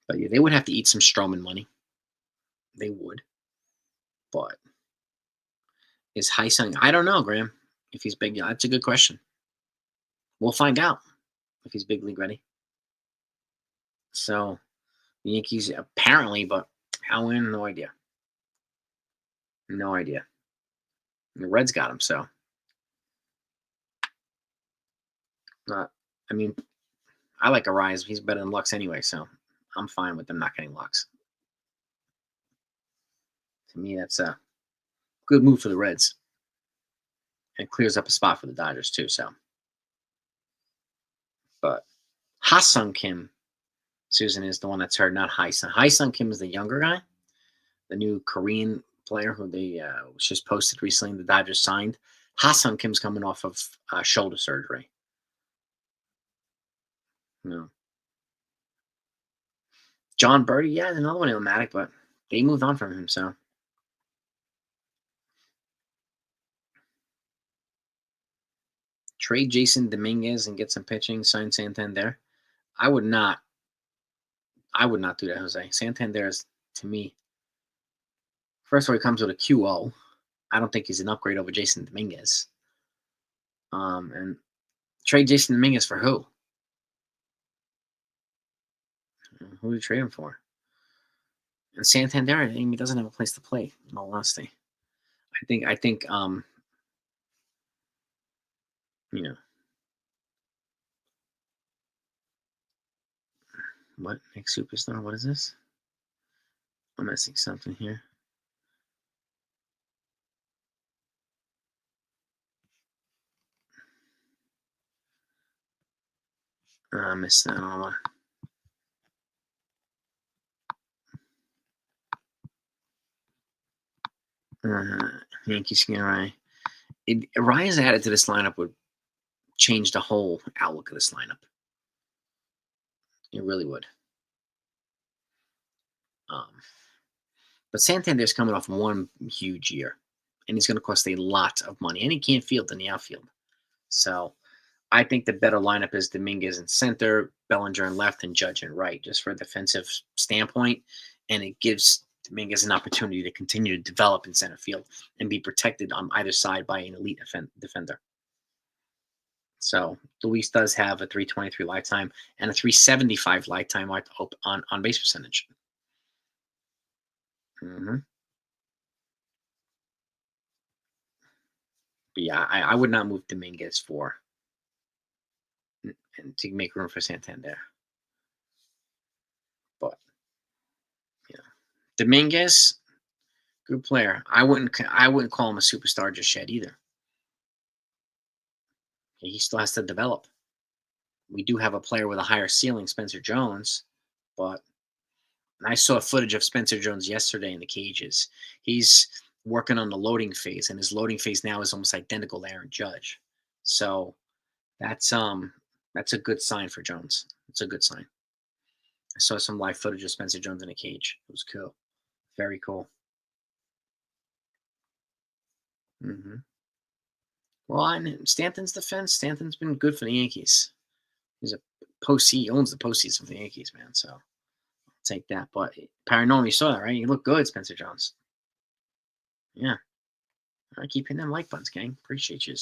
But yeah, they would have to eat some Stroman money. They would. But is Heisung? I don't know, Graham. If he's big, that's a good question. We'll find out if he's big league ready. So the Yankees apparently, but how in? No idea. No idea. The Reds got him, so not. I mean, I like Arraez. He's better than Lux anyway, so I'm fine with them not getting Lux. To me, that's a good move for the Reds. It clears up a spot for the Dodgers too. So, but Ha-Sung Kim, Susan, is the one that's hurt, not Hai-Sung. Hai-Sung Kim is the younger guy, the new Korean player who they was just posted recently. The Dodgers signed. Ha-Sung Kim's coming off of shoulder surgery. No. John Birdie, yeah, another one Illmatic, but they moved on from him. So trade Jason Dominguez and get some pitching. Sign Santander. I would not. I would not do that, Jose. Santander is, to me, first of all, he comes with a QO. I don't think he's an upgrade over Jason Dominguez. And trade Jason Dominguez for who? Who do you trade him for? And Santander, I mean, he doesn't have a place to play, in all honesty. I think, you know, what? Next superstar? What is this? I'm missing something here. I missed that. Yankees can Arraez added to this lineup would change the whole outlook of this lineup. It really would. But Santander's coming off one huge year, and he's going to cost a lot of money, and he can't field in the outfield. So I think the better lineup is Dominguez in center, Bellinger in left, and Judge in right, just for a defensive standpoint. And it gives Dominguez an opportunity to continue to develop in center field and be protected on either side by an elite defender. So Luis does have a 323 lifetime and a 375 lifetime on base percentage. Mm-hmm. But yeah, I would not move Dominguez for and to make room for Santander. But yeah, Dominguez, good player. I wouldn't call him a superstar just yet either. He still has to develop. We do have a player with a higher ceiling, Spencer Jones, but I saw footage of Spencer Jones yesterday in the cages. He's working on the loading phase, and his loading phase now is almost identical to Aaron Judge. So that's a good sign for Jones. It's a good sign. I saw some live footage of Spencer Jones in a cage. It was cool. Very cool. Mm-hmm. Well, in Stanton's defense, Stanton's been good for the Yankees. He's he owns the postseason for the Yankees, man. So I'll take that. But Paranormal, you saw that, right? You look good, Spencer Jones. Yeah. All right, keep hitting them like buttons, gang. Appreciate you.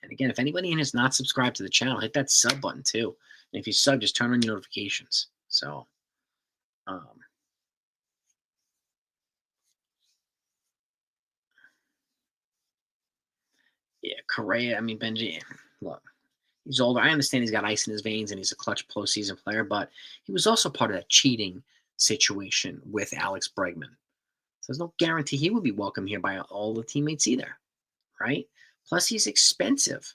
And again, if anybody in is not subscribed to the channel, hit that sub button too. And if you sub, just turn on your notifications. So, yeah, Correa. I mean, Benji. Look, he's older. I understand he's got ice in his veins and he's a clutch postseason player, but he was also part of that cheating situation with Alex Bregman. So there's no guarantee he would be welcome here by all the teammates either, right? Plus, he's expensive.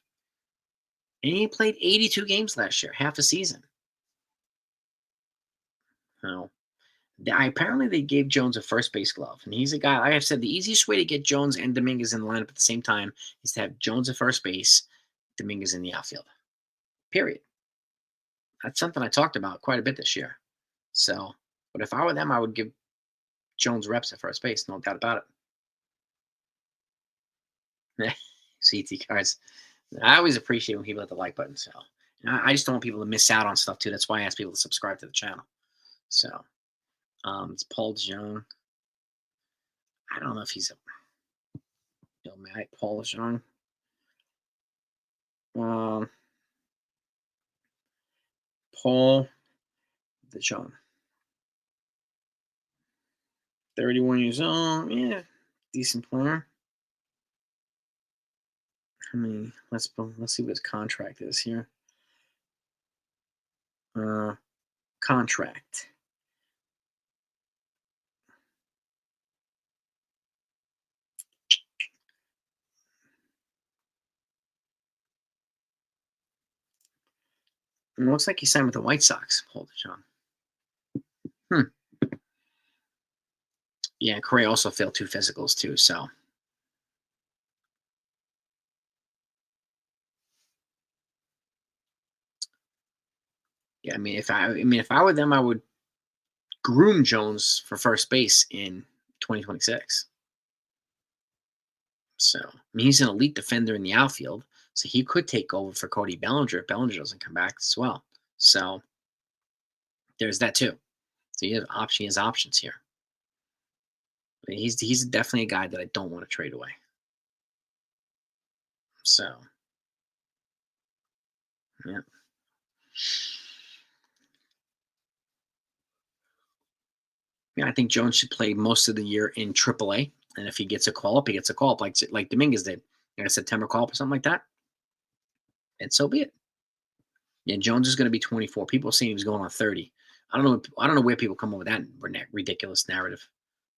And he played 82 games last year, half a season. Now, apparently they gave Jones a first base glove. And he's a guy, I have said the easiest way to get Jones and Dominguez in the lineup at the same time is to have Jones at first base, Dominguez in the outfield. Period. That's something I talked about quite a bit this year. So, but if I were them, I would give Jones reps at first base, no doubt about it. CT cards. I always appreciate when people hit the like button. So, I just don't want people to miss out on stuff too. That's why I ask people to subscribe to the channel. So it's Paul DeJong. I don't know if he's a Paul DeJong. Paul DeJong. 31 years old. Yeah, decent player. How many? Let's see what his contract is here. Contract. It looks like he signed with the White Sox. Hold it, John. Yeah, Correa also failed 2 physicals too. So yeah, I mean, if I were them, I would groom Jones for first base in 2026. So I mean, he's an elite defender in the outfield, so he could take over for Cody Bellinger if Bellinger doesn't come back as well. So there's that too. So he has options here. But he's definitely a guy that I don't want to trade away. So yeah. Yeah, I think Jones should play most of the year in AAA, and if he gets a call up, he gets a call up, like Dominguez did, a September call up or something like that, and so be it. Yeah, Jones is going to be 24. People are saying he was going on 30. I don't know where people come up with that ridiculous narrative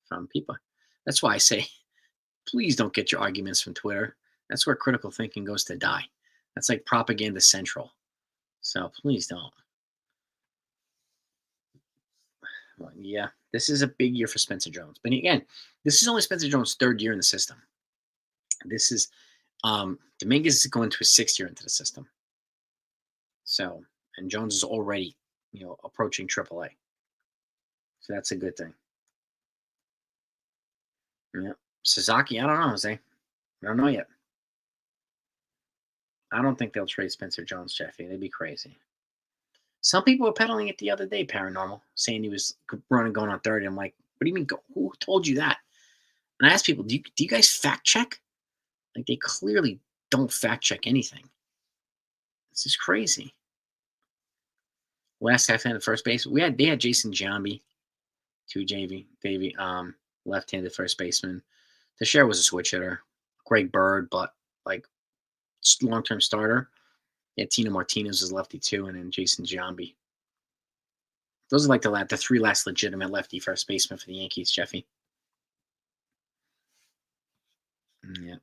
from people. That's why I say, please don't get your arguments from Twitter. That's where critical thinking goes to die. That's like propaganda central. So please don't. Well, yeah, this is a big year for Spencer Jones. But again, this is only Spencer Jones' 3rd year in the system. This is Dominguez is going to his 6th year into the system. So, and Jones is already, approaching AAA. So that's a good thing. Yeah. Sasaki, I don't know, Jose. I don't know yet. I don't think they'll trade Spencer Jones, Jeffy. They'd be crazy. Some people were peddling it the other day, Paranormal, saying he was going on 30. I'm like, what do you mean? Who told you that? And I asked people, do you guys fact check? Like, they clearly don't fact check anything. This is crazy. Last guy fan at first base. They had Jason Giambi, left-handed first baseman. Teixeira was a switch hitter. Greg Bird, but like long-term starter. Yeah, Tino Martinez was lefty too, and then Jason Giambi. Those are like the 3 last legitimate lefty first basemen for the Yankees, Jeffy. Yeah.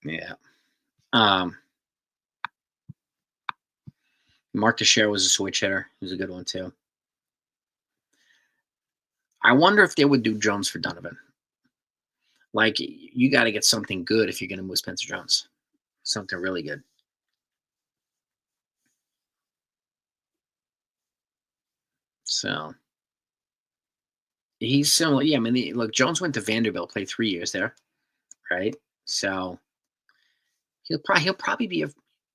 Yeah. Mark Teixeira was a switch hitter. He was a good one too. I wonder if they would do Jones for Donovan. Like, you got to get something good if you're going to move Spencer Jones. Something really good. So he's similar. Yeah, I mean, look, Jones went to Vanderbilt, played 3 years there, right? So he'll probably be a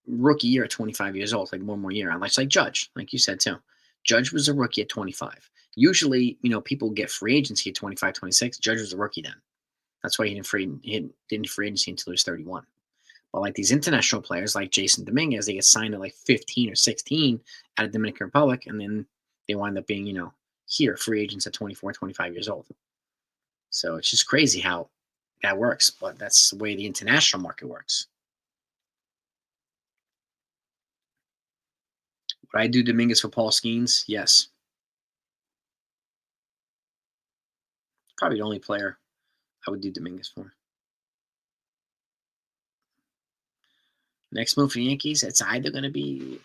rookie year at 25 years old, like one more year, unless like Judge, like you said too. Judge was a rookie at 25. Usually, people get free agency at 25, 26. Judge was a rookie then. That's why he didn't free agency until he was 31. But like these international players, like Jason Dominguez, they get signed at like 15 or 16 out of Dominican Republic, and then they wind up being, here free agents at 24, 25 years old. So it's just crazy how that works, but that's the way the international market works. Would I do Dominguez for Paul Skeens? Yes. Probably the only player I would do Dominguez for. Next move for the Yankees, it's either going to be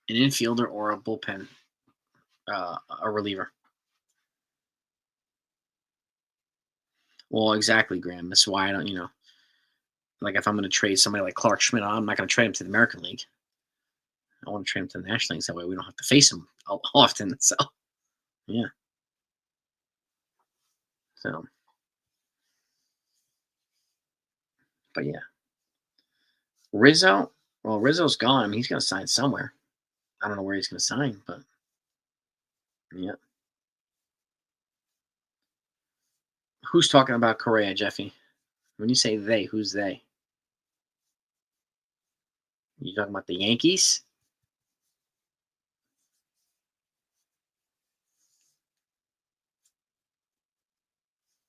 an infielder or a bullpen, a reliever. Well, exactly, Graham. That's why I don't, like if I'm going to trade somebody like Clark Schmidt, I'm not going to trade him to the American League. I want to trade him to the National League. That way we don't have to face him often. So, yeah. So, But yeah, Rizzo. Well, Rizzo's gone. I mean, he's going to sign somewhere. I don't know where he's going to sign, but yeah. Who's talking about Correa, Jeffy? When you say they, who's they? You talking about the Yankees?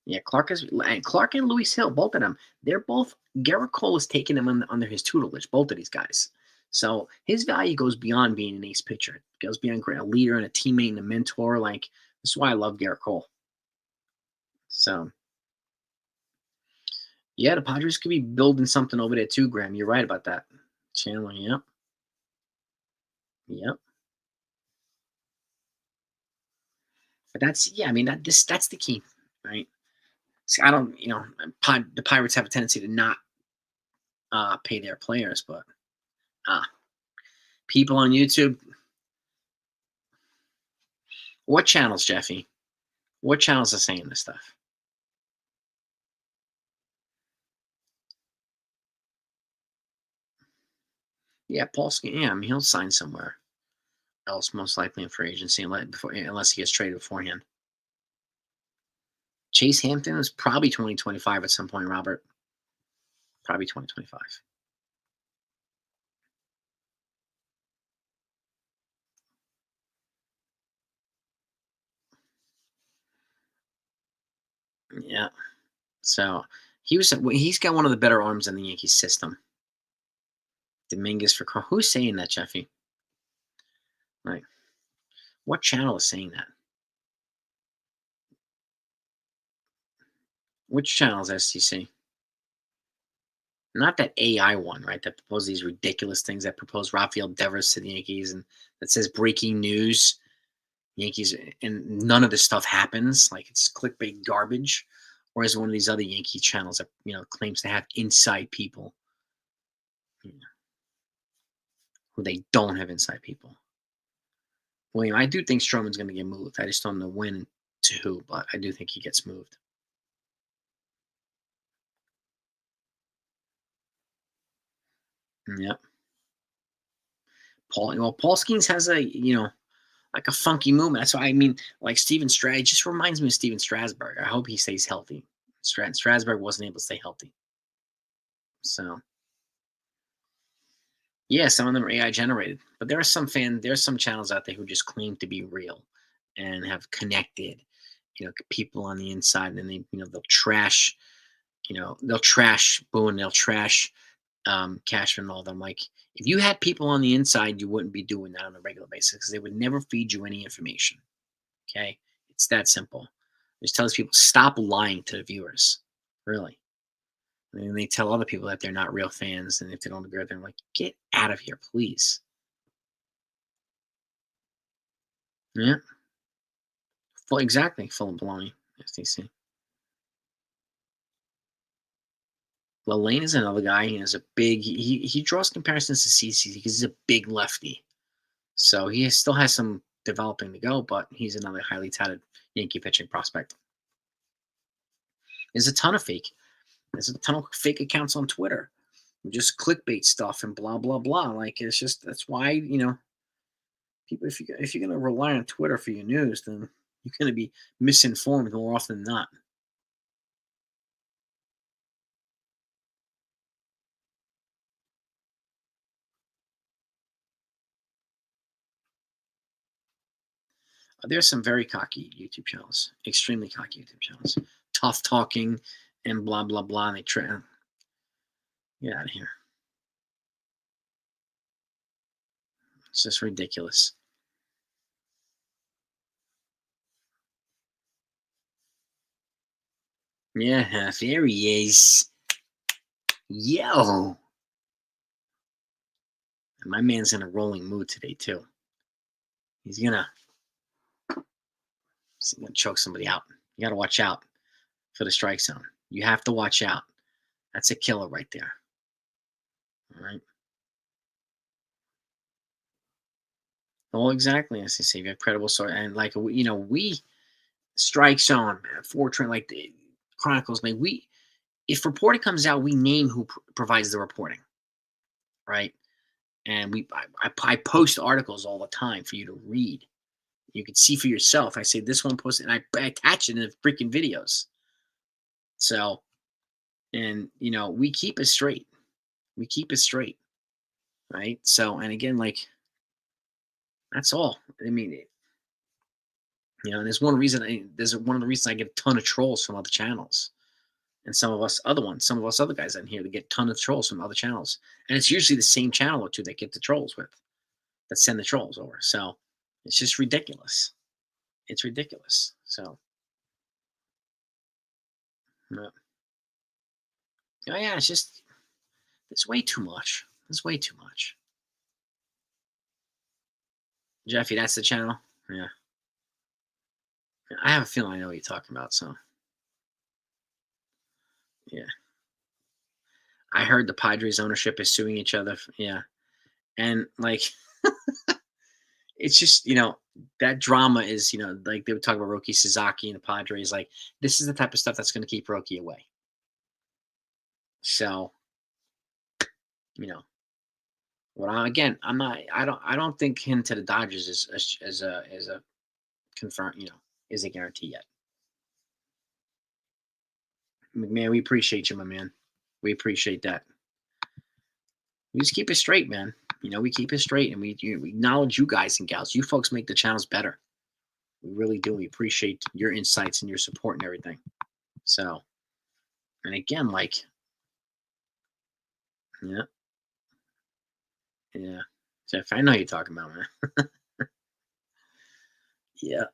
Yeah, Clark and Luis Hill, both of them. They're both. Garrett Cole is taking them under his tutelage. Both of these guys. So his value goes beyond being an ace pitcher. It goes beyond a leader and a teammate and a mentor. Like this is why I love Garrett Cole. So yeah, the Padres could be building something over there too, Graham. You're right about that. Chandler, yep, yep. But that's yeah. I mean that's the key, right? See, I don't, the Pirates have a tendency to not pay their players, but uh, people on YouTube, what channels, Jeffy? What channels are saying this stuff? Yeah, yeah, I mean, he'll sign somewhere else, most likely in free agency, unless he gets traded beforehand. Chase Hampton is probably 2025 at some point, Robert. Probably 2025. Yeah. So he's got one of the better arms in the Yankees system. Dominguez for Carl. Who's saying that, Jeffy? Like, what channel is saying that? Which channel is STC? Not that AI one, right? That proposes these ridiculous things that propose Rafael Devers to the Yankees and that says breaking news. Yankees and none of this stuff happens. Like it's clickbait garbage. Or is it one of these other Yankee channels that claims to have inside people you know, who they don't have inside people? William, I do think Stroman's going to get moved. I just don't know when to who, but I do think he gets moved. Yep. Paul Skeens has like a funky movement. That's why I mean, like Steven Strasburg, it just reminds me of Steven Strasburg. I hope he stays healthy. Strasburg wasn't able to stay healthy. So, yeah, some of them are AI generated, but there's some channels out there who just claim to be real and have connected, people on the inside, and they'll trash Boone, they'll trash Cashman and all them. Like, if you had people on the inside, you wouldn't be doing that on a regular basis because they would never feed you any information. Okay, it's that simple. It just tells people stop lying to the viewers. Really. And they tell other people that they're not real fans, and if they don't agree with them, like, get out of here, please. Yeah, full of baloney. FTC. Lane is another guy. He has a big. He draws comparisons to CC because he's a big lefty. So he still has some developing to go, but he's another highly touted Yankee pitching prospect. There's a ton of fake. There's a ton of fake accounts on Twitter, just clickbait stuff and blah blah blah. Like it's just that's why people if you're gonna rely on Twitter for your news, then you're gonna be misinformed more often than not. There's some very cocky YouTube channels, extremely cocky YouTube channels, tough talking and blah blah blah. And they try get out of here. It's just ridiculous. Yeah, there he is. Yo. And my man's in a rolling mood today too. He's gonna choke somebody out. You gotta watch out for the strike zone. You have to watch out. That's a killer right there. All right. Well, exactly. As I say, you have credible source, and like we strike zone, Fortran, like the Chronicles, man. if reporting comes out, we name who provides the reporting, right? And I post articles all the time for you to read. You can see for yourself. I say this one posted, and I attach it in the freaking videos. So, and we keep it straight. We keep it straight, right? So, and again, like that's all. I mean, there's one reason. There's one of the reasons I get a ton of trolls from other channels, and some of us other guys in here that get a ton of trolls from other channels, and it's usually the same channel or two that get the trolls with, that send the trolls over. So, it's just ridiculous. It's ridiculous. So, yeah. Oh yeah, it's just it's way too much. It's way too much. Jeffy, that's the channel. Yeah, I have a feeling I know what you're talking about. So, yeah, I heard the Padres ownership is suing each other. Yeah, and like, it's just that drama is like they would talk about Roki Sasaki and the Padres. Like, this is the type of stuff that's going to keep Roki away. So, I'm not. I don't think him to the Dodgers is a confirm. Is a guarantee yet. McMahon, we appreciate you, my man. We appreciate that. We just keep it straight, man. We keep it straight, and we acknowledge you guys and gals. You folks make the channels better. We really do. We appreciate your insights and your support and everything. So, and again, like, yeah, yeah. Jeff, I know you're talking about, man. Yeah.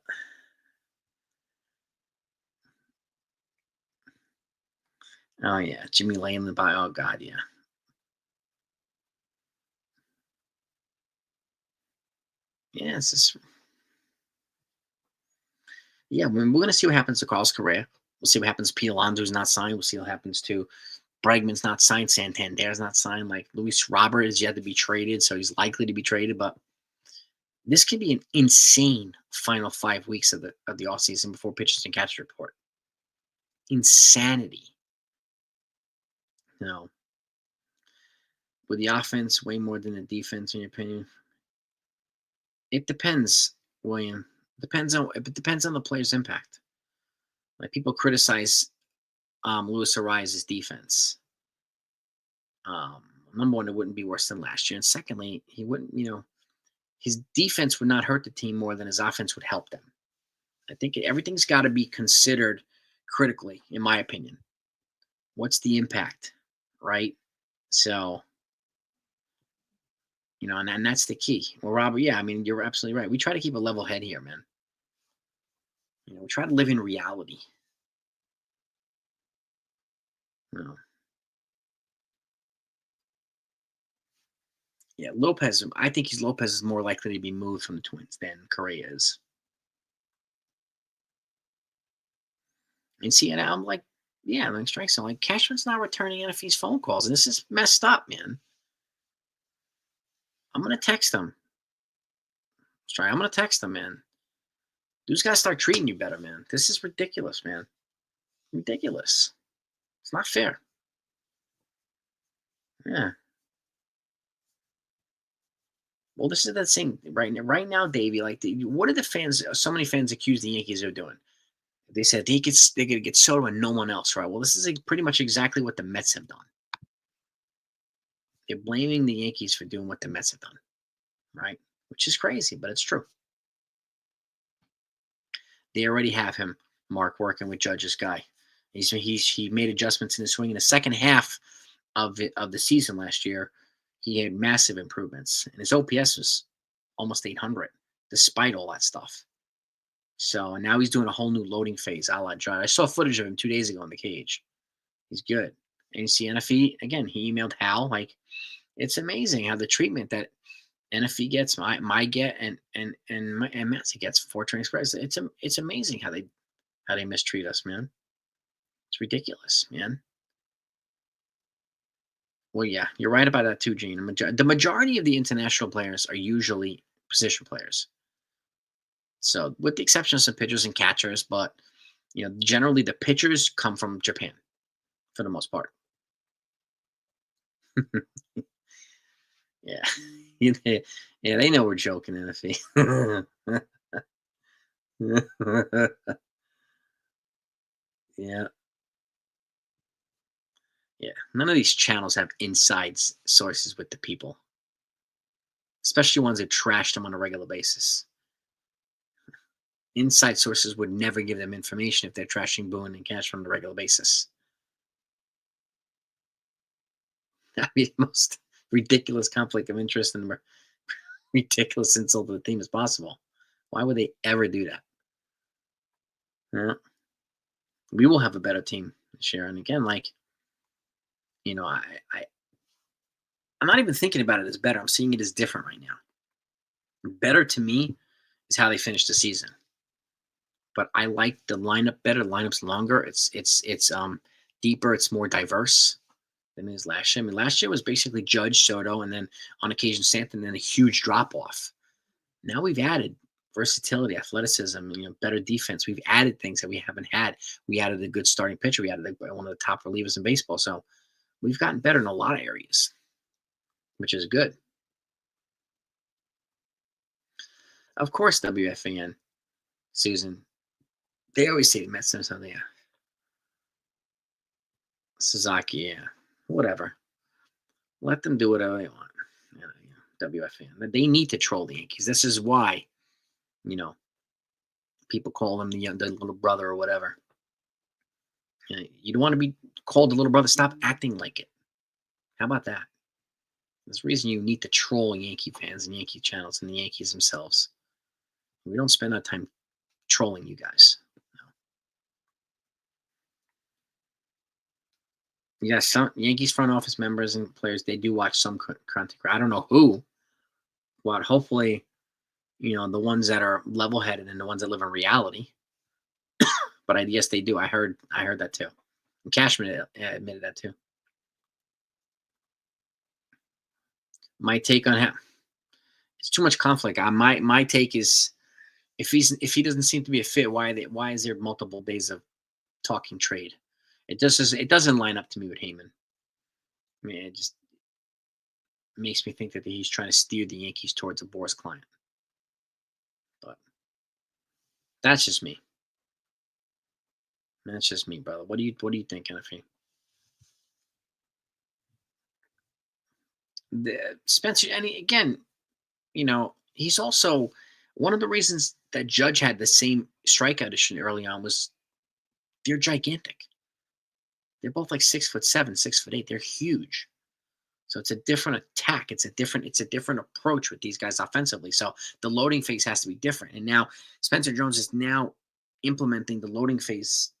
Oh yeah, Jimmy Lane by. Oh God, yeah. Yeah, it's just. Yeah, we're going to see what happens to Carlos Correa. We'll see what happens to Pete Alonso's not signed. We'll see what happens to Bregman's not signed. Santander's not signed. Like Luis Robert is yet to be traded, so he's likely to be traded. But this could be an insane final 5 weeks of the offseason before pitchers and catchers report. Insanity. With the offense way more than the defense, in your opinion? It depends, William. It depends on the player's impact. Like people criticize Luis Arraez's defense. Number one, it wouldn't be worse than last year, and secondly, he wouldn't. His defense would not hurt the team more than his offense would help them. I think everything's got to be considered critically, in my opinion. What's the impact, right? So, and that's the key. Well, Robert, yeah, I mean, you're absolutely right. We try to keep a level head here, man. We try to live in reality. Yeah, Lopez. I think Lopez is more likely to be moved from the Twins than Correa is. And see, and I'm like, yeah, like strike zone. Like Cashman's not returning NFE's phone calls, and this is messed up, man. I'm gonna text him. I'm gonna text him, man. Dude's gotta start treating you better, man. This is ridiculous, man. Ridiculous. It's not fair. Yeah. Well, this is the thing right now, Davey. Like, what are the fans? So many fans accuse the Yankees of doing. They said they're gonna get Soto and no one else, right? Well, this is pretty much exactly what the Mets have done. They're blaming the Yankees for doing what the Mets have done, right? Which is crazy, but it's true. They already have him, Mark, working with Judge's guy. He made adjustments in his swing in the second half of the season last year. He had massive improvements, and his OPS was almost 800, despite all that stuff. So now he's doing a whole new loading phase, a la Judge. I saw footage of him 2 days ago in the cage. He's good. And you see NFE again. He emailed Hal. Like, it's amazing how the treatment that NFE gets, my get, and Massey gets for transcribers. It's amazing how they mistreat us, man. It's ridiculous, man. Well, yeah, you're right about that too, Gene. The majority of the international players are usually position players. So, with the exception of some pitchers and catchers, but generally the pitchers come from Japan, for the most part. Yeah. Yeah, they know we're joking, NFE. Yeah, yeah. None of these channels have inside sources with the people, especially ones that trash them on a regular basis. Inside sources would never give them information if they're trashing Boone and Cash on a regular basis. That'd be the most ridiculous conflict of interest and ridiculous insult to the team as possible. Why would they ever do that? Yeah. We will have a better team this year. And again, like, you know, I I'm not even thinking about it as better. I'm seeing it as different right now. Better to me is how they finished the season. But I like the lineup better. The lineup's longer. It's deeper. It's more diverse than it is last year. I mean, last year was basically Judge, Soto, and then on occasion Stanton, and then a huge drop off. Now we've added versatility, athleticism, better defense. We've added things that we haven't had. We added a good starting pitcher. We added one of the top relievers in baseball. So we've gotten better in a lot of areas, which is good. Of course, WFAN, Susan. They always say the Mets or something. Yeah. Sasaki, yeah. Whatever. Let them do whatever they want. WFAN. They need to troll the Yankees. This is why, you know, people call them the little brother or whatever. You don't want to be called the little brother. Stop acting like it. How about that? There's a reason you need to troll Yankee fans and Yankee channels and the Yankees themselves. We don't spend our time trolling you guys. Yeah, some Yankees front office members and players, they do watch some content. I don't know who, but hopefully, the ones that are level headed and the ones that live in reality. But yes, they do. I heard that too. And Cashman admitted that too. My take on him, it's too much conflict. My take is if he doesn't seem to be a fit, why is there multiple days of talking trade? It doesn't line up to me with Heyman. I mean, it just makes me think that he's trying to steer the Yankees towards a Boris client. But that's just me. That's just me, brother. What do you think, NFE? Spencer, and again, he's also one of the reasons that Judge had the same strikeout issue early on was they're gigantic. They're both like 6'7", 6'8". They're huge. So it's a different attack. It's a different approach with these guys offensively. So the loading phase has to be different. And now Spencer Jones is now implementing the loading phase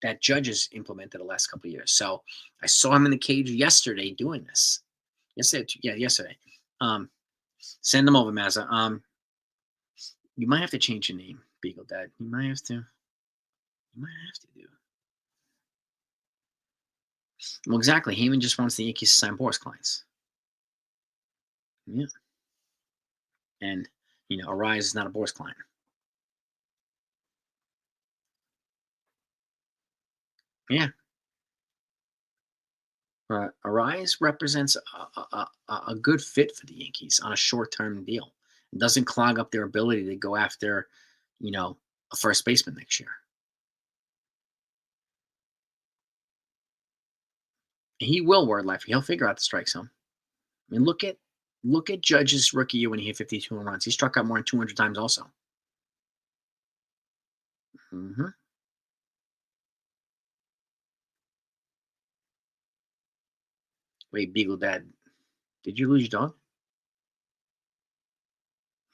that Judge has implemented the last couple of years. So I saw him in the cage yesterday doing this. Yesterday. Send him over, Mazza. You might have to change your name, Beagle Dad. You might have to. Do. Well, exactly. Heyman just wants the Yankees to sign Boris clients. Yeah. And, Arraez is not a Boris client. Yeah. Arraez represents a good fit for the Yankees on a short-term deal. It doesn't clog up their ability to go after, a first baseman next year. And he will word life. He'll figure out the strike zone. I mean, look at Judge's rookie year when he hit 52 home runs. He struck out more than 200 times also. Mm-hmm. Wait, Beagle Dad, did you lose your dog?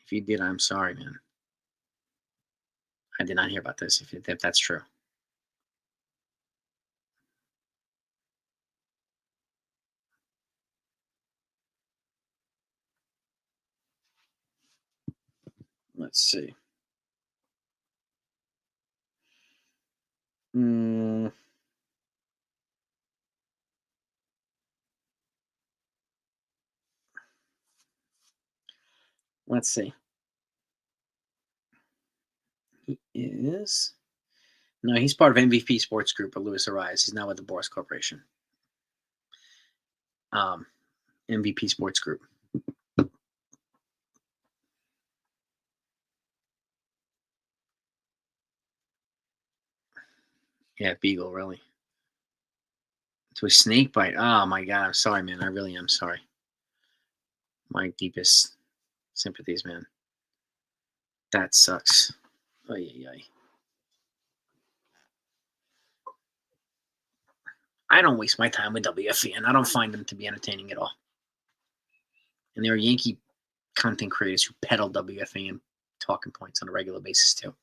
If you did, I'm sorry, man. I did not hear about this, if that's true. Let's see. Let's see. He is No, he's part of MVP Sports Group of Louis Arraez. He's now with the Boris Corporation. MVP Sports Group. Yeah, Beagle, really. To a snake bite. Oh my God, I'm sorry, man. I really am sorry. My deepest sympathies, man. That sucks. Oh yeah. I don't waste my time with WFAN. I don't find them to be entertaining at all. And there are Yankee content creators who peddle WFAN talking points on a regular basis too.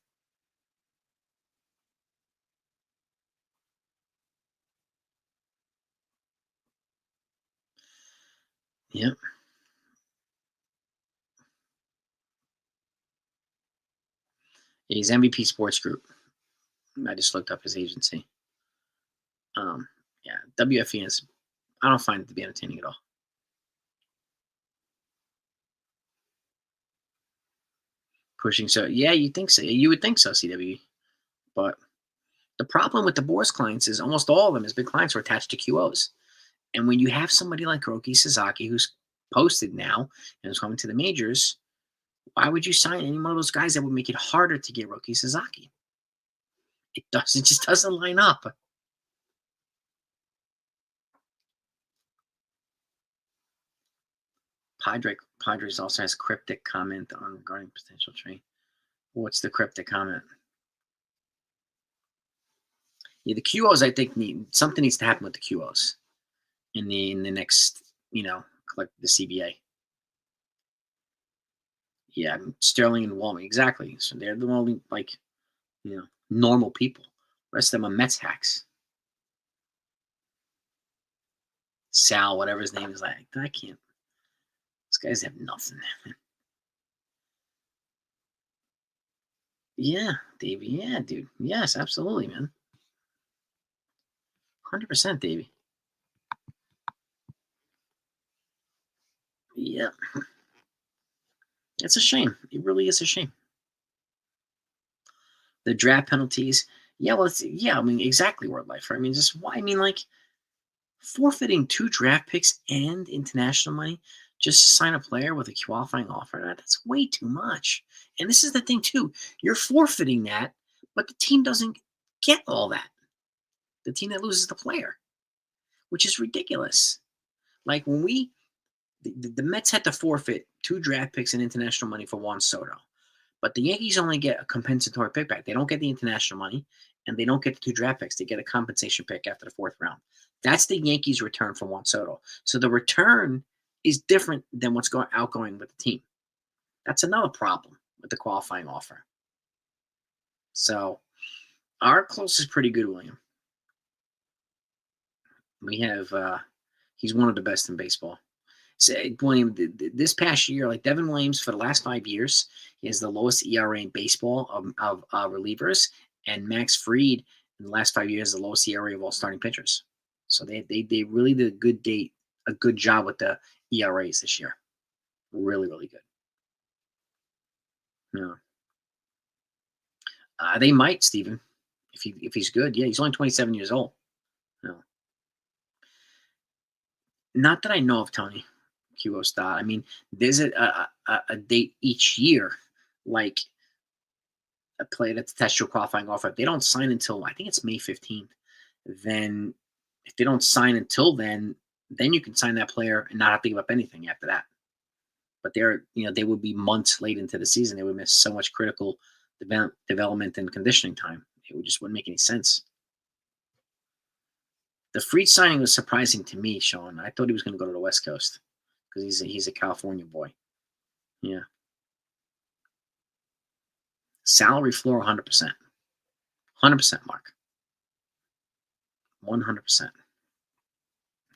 Yep. He's MVP Sports Group. I just looked up his agency. Yeah, WFAN is. I don't find it to be entertaining at all. Pushing so, yeah, you think so? You would think so, CW. But the problem with the Boris clients is almost all of them, as big clients, are attached to QOs. And when you have somebody like Hiroki Sasaki who's posted now and is coming to the majors, why would you sign any one of those guys that would make it harder to get Hiroki Sasaki? It doesn't. It just doesn't line up. Padres also has cryptic comment on regarding potential trade. What's the cryptic comment? Yeah, the QOs, I think, something needs to happen with the QOs in the next, like the CBA. Yeah, Sterling and Walman, exactly. So they're the only normal people. The rest of them are Mets hacks. Sal, whatever his name is, like I can't. These guys have nothing. Yeah, Davey. Yeah, dude. Yes, absolutely, man. 100%, Davey. Yeah. It's a shame. It really is a shame. The draft penalties. Yeah, well, I mean, exactly word life. Right? I mean, just why? I mean, like forfeiting 2 draft picks and international money just to sign a player with a qualifying offer. That's way too much. And this is the thing too. You're forfeiting that, but the team doesn't get all that. The team that loses the player, which is ridiculous. Like when the Mets had to forfeit 2 draft picks and international money for Juan Soto. But the Yankees only get a compensatory pick back. They don't get the international money, and they don't get the 2 draft picks. They get a compensation pick after the 4th round. That's the Yankees' return for Juan Soto. So the return is different than what's outgoing with the team. That's another problem with the qualifying offer. So our close is pretty good, William. We have he's one of the best in baseball. So, William, this past year, like Devin Williams, for the last 5 years, he has the lowest ERA in baseball of relievers, and Max Fried in the last 5 years, the lowest ERA of all starting pitchers. So they really did a good job with the ERAs this year. Really, really good. Yeah. They might, Steven, if he's good. Yeah, he's only 27 years old. No. Not that I know of, Tony. QO Star. I mean, there's a date each year, like a player that's attached to a qualifying offer. If they don't sign until I think it's May 15th, then if they don't sign until then you can sign that player and not have to give up anything after that. But they would be months late into the season. They would miss so much critical development and conditioning time. It just wouldn't make any sense. The Fried signing was surprising to me, Sean. I thought he was going to go to the West Coast because he's a California boy. Yeah. Salary floor 100%. 100%, Mark. 100%.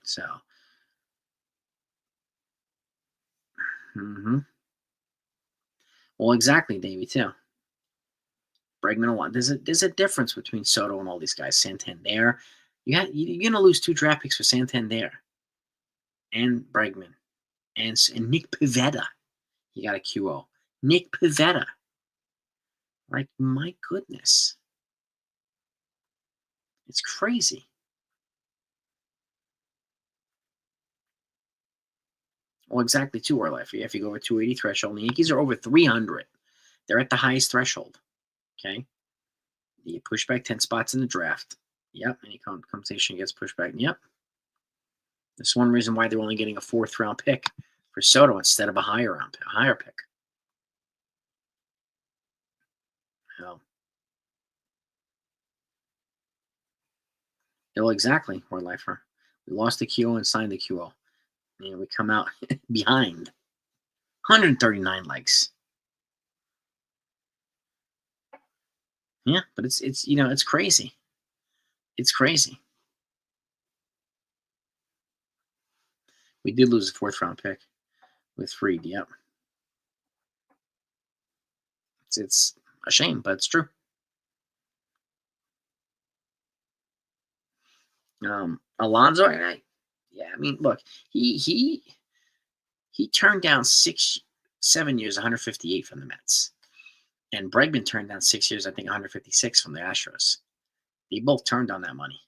So. Well, exactly, Davey, too. Bregman a lot. There's a difference between Soto and all these guys. Santander. You're going to lose 2 draft picks for Santander and Bregman and Nick Pivetta. You got a QO. Nick Pivetta. Like, my goodness. It's crazy. Well, exactly, too, our life. If you go over 280 threshold, the Yankees are over 300. They're at the highest threshold. Okay. You push back 10 spots in the draft. Yep. Any compensation gets pushed back. Yep. That's one reason why they're only getting a fourth round pick for Soto instead of a higher pick. So, well, exactly, our lifer. We lost the QO and signed the QO. We come out behind. 139 likes. Yeah, but it's it's crazy. It's crazy. We did lose a fourth round pick with Freed. Yep. It's a shame, but it's true. Alonso, yeah, I mean, look, he turned down 7 years, 158 from the Mets, and Bregman turned down 6 years, I think 156 from the Astros. They both turned on that money,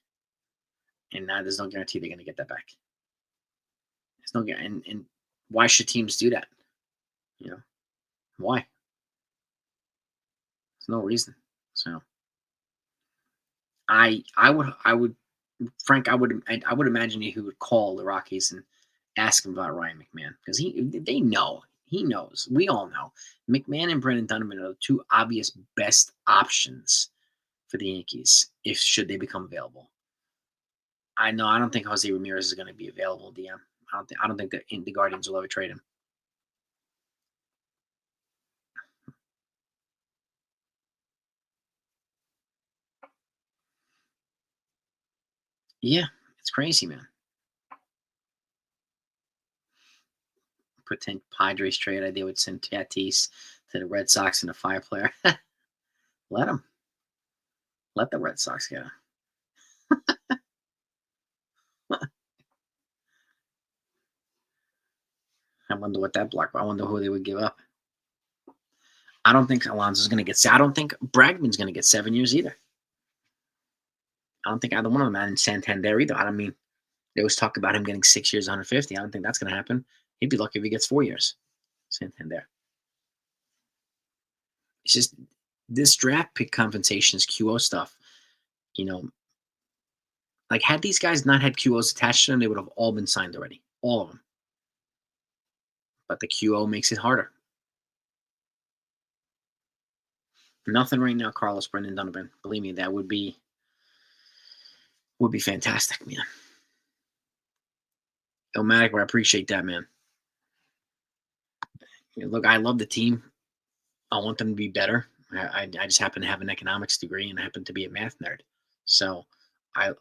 and now there's no guarantee they're going to get that back. There's no guarantee, and why should teams do that? Why? There's no reason. So I would Frank, I would imagine he would call the Rockies and ask him about Ryan McMahon because they know, he knows, we all know McMahon and Brendan Donovan are the two obvious best options for the Yankees if should they become available. I don't think Jose Ramirez is going to be available. DM. I don't think the Guardians will ever trade him. Yeah, it's crazy, man. Pretend Padres trade idea would send Tatis to the Red Sox and a 5 player. Let him. Let the Red Sox get him. I wonder what that block. I wonder who they would give up. I don't think Alonso's going to get. I don't think Bregman's going to get 7 years either. I don't think either one of them, and Santander either. I don't mean they always talk about him getting 6 years, 150. I don't think that's going to happen. He'd be lucky if he gets 4 years. Santander. It's just this draft pick compensations, QO stuff. Like had these guys not had QOs attached to them, they would have all been signed already, all of them. But the QO makes it harder. Nothing right now, Carlos, Brendan Donovan. Believe me, that would be fantastic, man. Ilmatic, I appreciate that, man. Look, I love the team. I want them to be better. I just happen to have an economics degree and I happen to be a math nerd. So I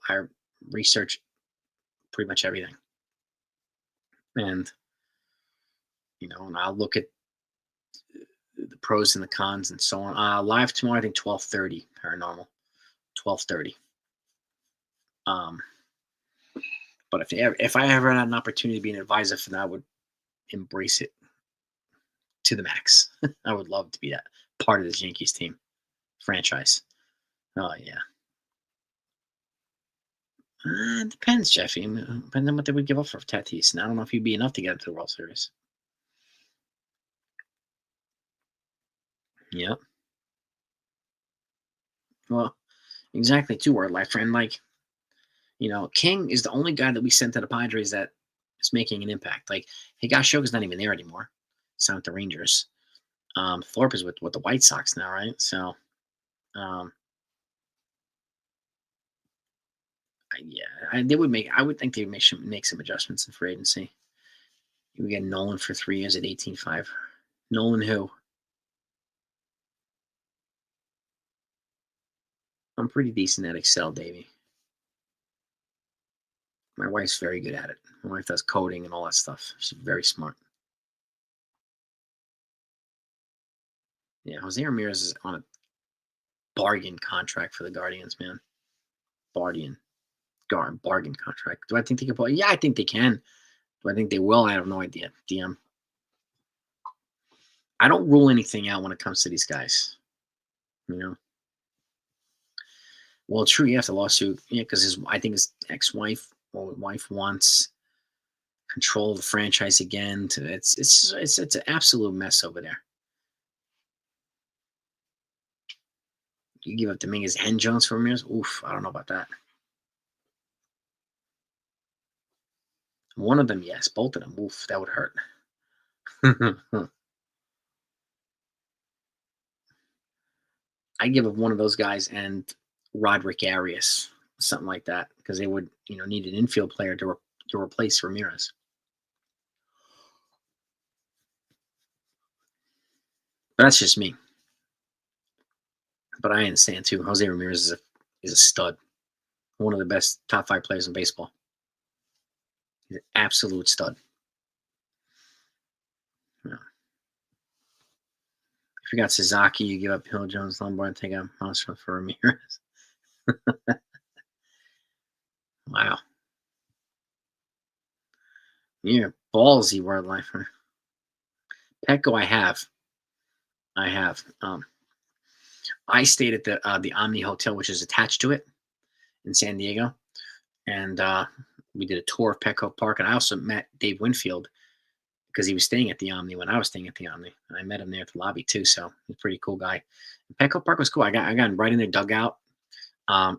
research pretty much everything. And, and I'll look at the pros and the cons and so on. Live tomorrow, I think 12:30 paranormal. 12:30. But if I ever had an opportunity to be an advisor for that, I would embrace it to the max. I would love to be that part of this Yankees team franchise. Oh yeah. It depends, Jeffy. Depends on what they would give up for Tatis. And I don't know if he'd be enough to get into the World Series. Yep. Well, exactly. Too, word life friend. Like, King is the only guy that we sent to the Padres that is making an impact. Like, Higashioka's not even there anymore. Signed with the Rangers. Thorpe is with the White Sox now, right? So, they would make. I would think they would make some adjustments in free agency. We get Nolan for 3 years at 18.5. Nolan who? I'm pretty decent at Excel, Davey. My wife's very good at it. My wife does coding and all that stuff. She's very smart. Yeah, Jose Ramirez is on a bargain contract for the Guardians, man. Bargain contract. Do I think they can play? Yeah, I think they can. Do I think they will? I have no idea. DM. I don't rule anything out when it comes to these guys. Well, true. You have to lawsuit. Yeah, because I think his ex-wife or wife wants control of the franchise again. It's an absolute mess over there. You give up Dominguez and Jones for Ramirez. Oof, I don't know about that. One of them, yes. Both of them, oof, that would hurt. I give up one of those guys and Roderick Arias, something like that, because they would, need an infield player to replace Ramirez. But that's just me. But I understand too. Jose Ramirez is a stud, one of the best top 5 players in baseball. He's an absolute stud. Yeah. If you got Sasaki, you give up Hill, Jones, Lombard, and take a monster for Ramirez. Wow. You're ballsy word lifer. Petco, I have. I stayed at the Omni Hotel, which is attached to it in San Diego, and we did a tour of Petco Park. And I also met Dave Winfield because he was staying at the Omni when I was staying at the Omni, and I met him there at the lobby too. So he's a pretty cool guy. And Petco Park was cool. I got him right in their dugout,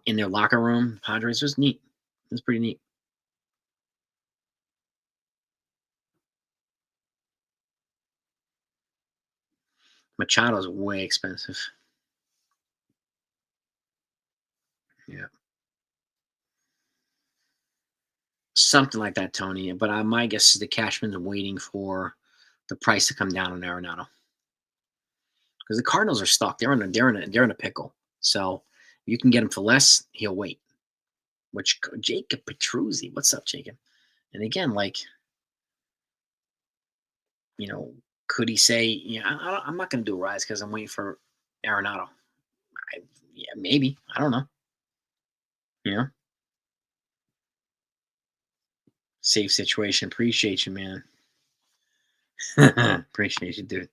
in their locker room. Padres was neat. It was pretty neat. Machado's way expensive. Yeah. Something like that, Tony. But my guess is the Cashman's waiting for the price to come down on Arenado because the Cardinals are stuck. They're in a pickle. So you can get him for less. He'll wait. Which Jacob Petruzzi, what's up, Jacob? And again, could he say, I'm not going to do Arraez because I'm waiting for Arenado. Yeah, maybe. I don't know. Safe situation. Appreciate you, man. Appreciate you, dude.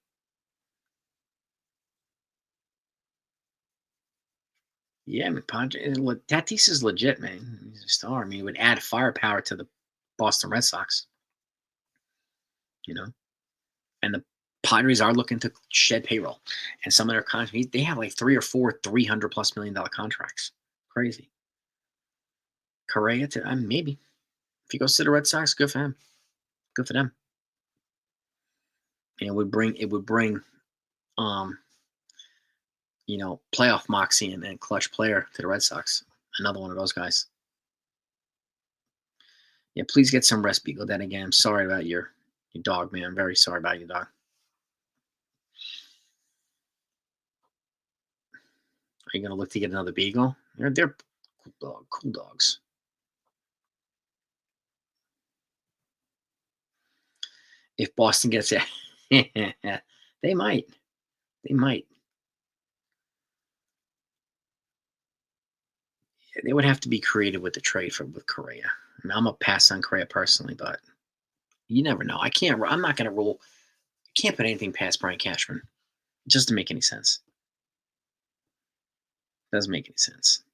Yeah, I mean, Tatis is legit, man. He's a star. I mean, it would add firepower to the Boston Red Sox, and the Padres are looking to shed payroll, and some of their contracts, they have like 3 or 4 $300+ million contracts. Crazy. Correa maybe if he goes to the Red Sox, good for him. Good for them. And it would bring playoff moxie and clutch player to the Red Sox. Another one of those guys. Yeah, please get some rest, Beagle. Then again, I'm sorry about your dog, man. I'm very sorry about your dog. Are you gonna look to get another Beagle? They're cool dogs. If Boston gets it, they might. They might. They would have to be creative with the trade with Correa. I mean, I'm gonna pass on Correa personally, but you never know. I'm not gonna rule. Can't put anything past Brian Cashman. It just doesn't make any sense. Doesn't make any sense.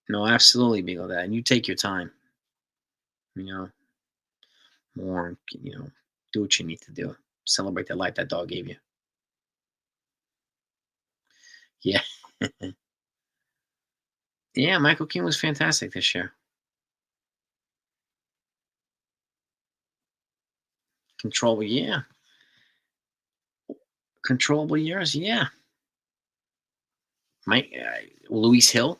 No, absolutely, Beagle. That, and you take your time. More. Do what you need to do. Celebrate the life that dog gave you. Yeah. Yeah, Michael King was fantastic this year. Controllable, yeah. Controllable years, yeah. Mike, Luis Hill.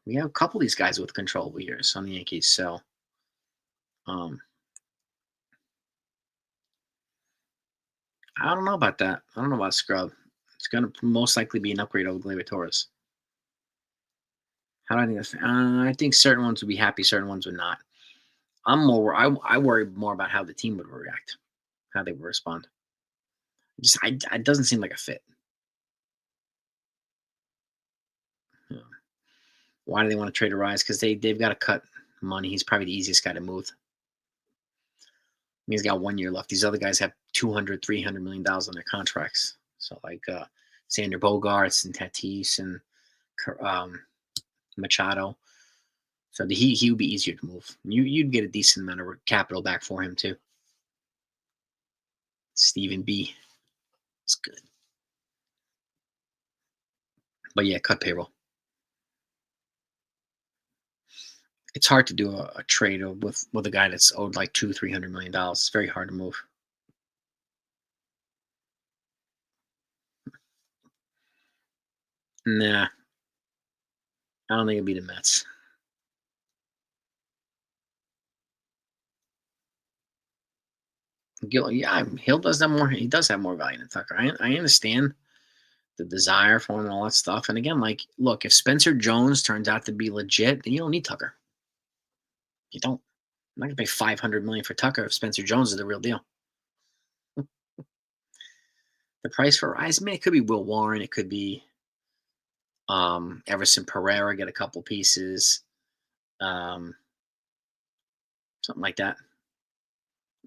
We have a couple of these guys with controllable years on the Yankees. So, I don't know about that. I don't know about Scrub. It's going to most likely be an upgrade over Gleyber Torres. How do I think that's? I think certain ones would be happy, certain ones would not. I worry more about how the team would react, how they would respond. It doesn't seem like a fit. Why do they want to trade Arraez? Because they've got to cut money. He's probably the easiest guy to move. He's got 1 year left. These other guys have $200-300 million on their contracts. So like Sander Bogarts and Tatis and Machado. So he would be easier to move. You'd get a decent amount of capital back for him too. Stephen B. It's good, but yeah, cut payroll. It's hard to do a trade with a guy that's owed like $200-300 million. It's very hard to move. Nah, I don't think it'd be the Mets. Yeah, Hill does that more. He does have more value than Tucker. I understand the desire for him and all that stuff. And again, like, look, if Spencer Jones turns out to be legit, then you don't need Tucker. You don't. I'm not gonna pay $500 million for Tucker if Spencer Jones is the real deal. The price for Arraez, man, it could be Will Warren, it could be Everson Pereira, get a couple pieces, um, something like that.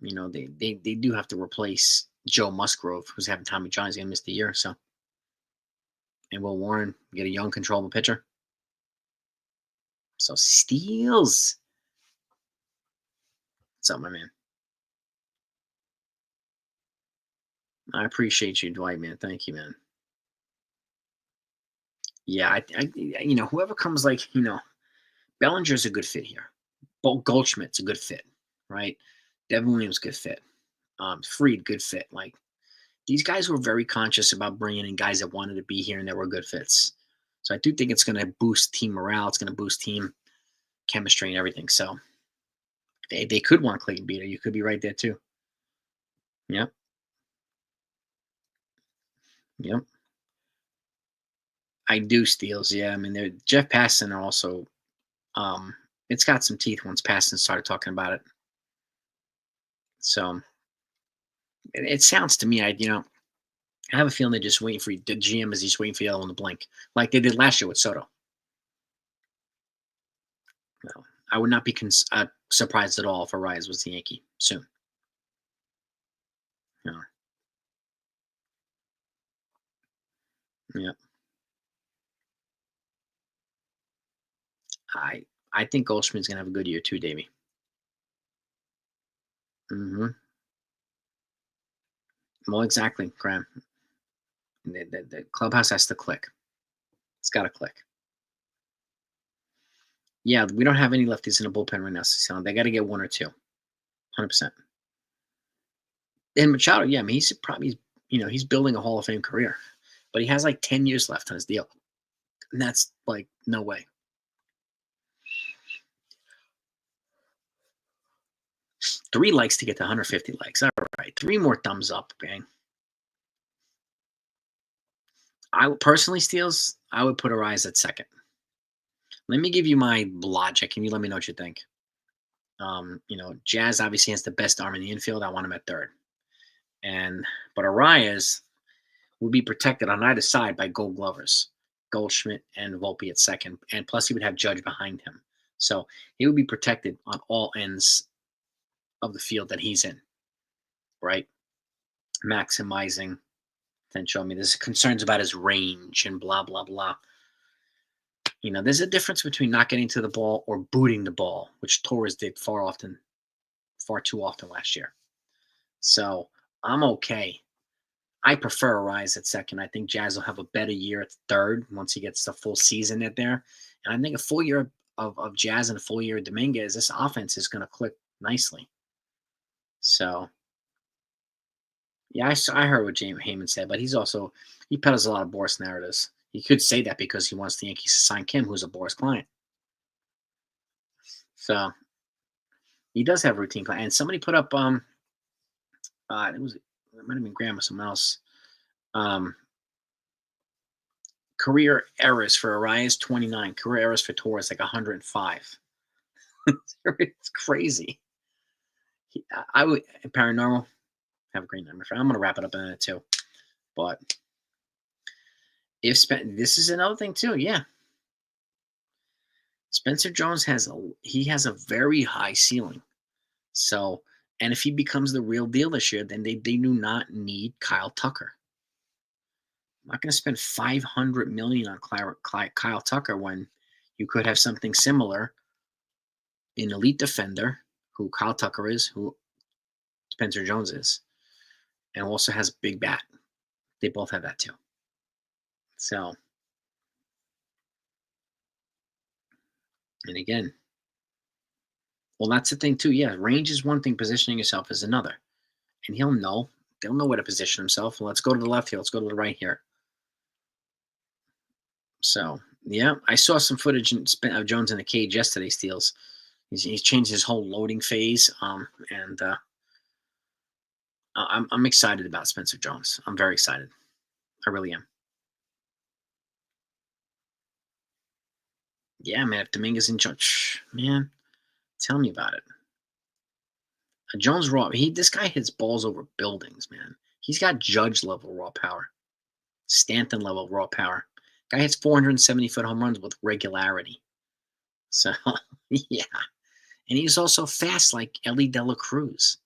You know, they do have to replace Joe Musgrove, who's having Tommy John. He's gonna miss the year, so. And Will Warren get a young, controllable pitcher. So steals. What's up, my man? I appreciate you, Dwight, man. Thank you, man. Yeah, whoever comes, like, Bellinger's a good fit here. Goldschmidt's a good fit, right? Devin Williams, good fit. Freed, good fit. Like, these guys were very conscious about bringing in guys that wanted to be here and that were good fits. So I do think it's going to boost team morale. It's going to boost team chemistry and everything. So they could want Clayton Beater. You could be right there too. Yep. Yep. I do steals. Yeah. I mean, Jeff Passan are also. It's got some teeth once Passan started talking about it. So it sounds to me, I have a feeling they're just waiting for the GM is just waiting for the other one to blink, like they did last year with Soto. No, I would not be surprised at all if Arraez was the Yankee soon. Yeah. Yeah. I think Goldschmidt's gonna have a good year too, Davey. Mm-hmm. Well, exactly, Graham. The clubhouse has to click. It's got to click. Yeah, we don't have any lefties in the bullpen right now, so they got to get one or two. 100%. And Machado, yeah, I mean, he's probably, he's building a Hall of Fame career, but he has like 10 years left on his deal. And that's like, no way. 3 likes to get to 150 likes. All right. 3 more thumbs up, gang. I would personally, Steals, I would put Arraez at second. Let me give you my logic, and you let me know what you think. Jazz obviously has the best arm in the infield. I want him at third. But Arraez would be protected on either side by Gold Glovers, Goldschmidt and Volpe at second, and plus he would have Judge behind him. So he would be protected on all ends of the field that he's in, right? Maximizing potential. I mean, there's concerns about his range and blah, blah, blah. There's a difference between not getting to the ball or booting the ball, which Torres did far too often last year. So I'm okay. I prefer Arraez at second. I think Jazz will have a better year at third once he gets the full season at there. And I think a full year of Jazz and a full year of Dominguez, this offense is going to click nicely. So, yeah, I heard what James Heyman said, but he peddles a lot of Boris narratives. He could say that because he wants the Yankees to sign Kim, who's a Boris client. So he does have a routine plan. And somebody put up it might have been Graham or someone else. Career errors for Arraez 29. Career errors for Torres like 105. It's crazy. I would paranormal. Have a great night, my friend. I'm gonna wrap it up in a minute too. But this is another thing too, yeah. Spencer Jones has a very high ceiling. So, and if he becomes the real deal this year, then they do not need Kyle Tucker. I'm not going to spend $500 million on Kyle Tucker when you could have something similar, an elite defender, who Kyle Tucker is, who Spencer Jones is, and also has a big bat. They both have that too. So, and again, well, that's the thing too. Yeah, range is one thing, positioning yourself is another. And he'll know. They'll know where to position himself. Let's go to the left here. Let's go to the right here. So, yeah, I saw some footage of Jones in the cage yesterday, Steels. He's changed his whole loading phase. And I'm excited about Spencer Jones. I'm very excited. I really am. Yeah, man. If Dominguez and Jones, man, tell me about it. Jones raw. This guy hits balls over buildings, man. He's got Judge level raw power, Stanton level raw power. Guy hits 470-foot home runs with regularity. So yeah, and he's also fast like Ellie De La Cruz.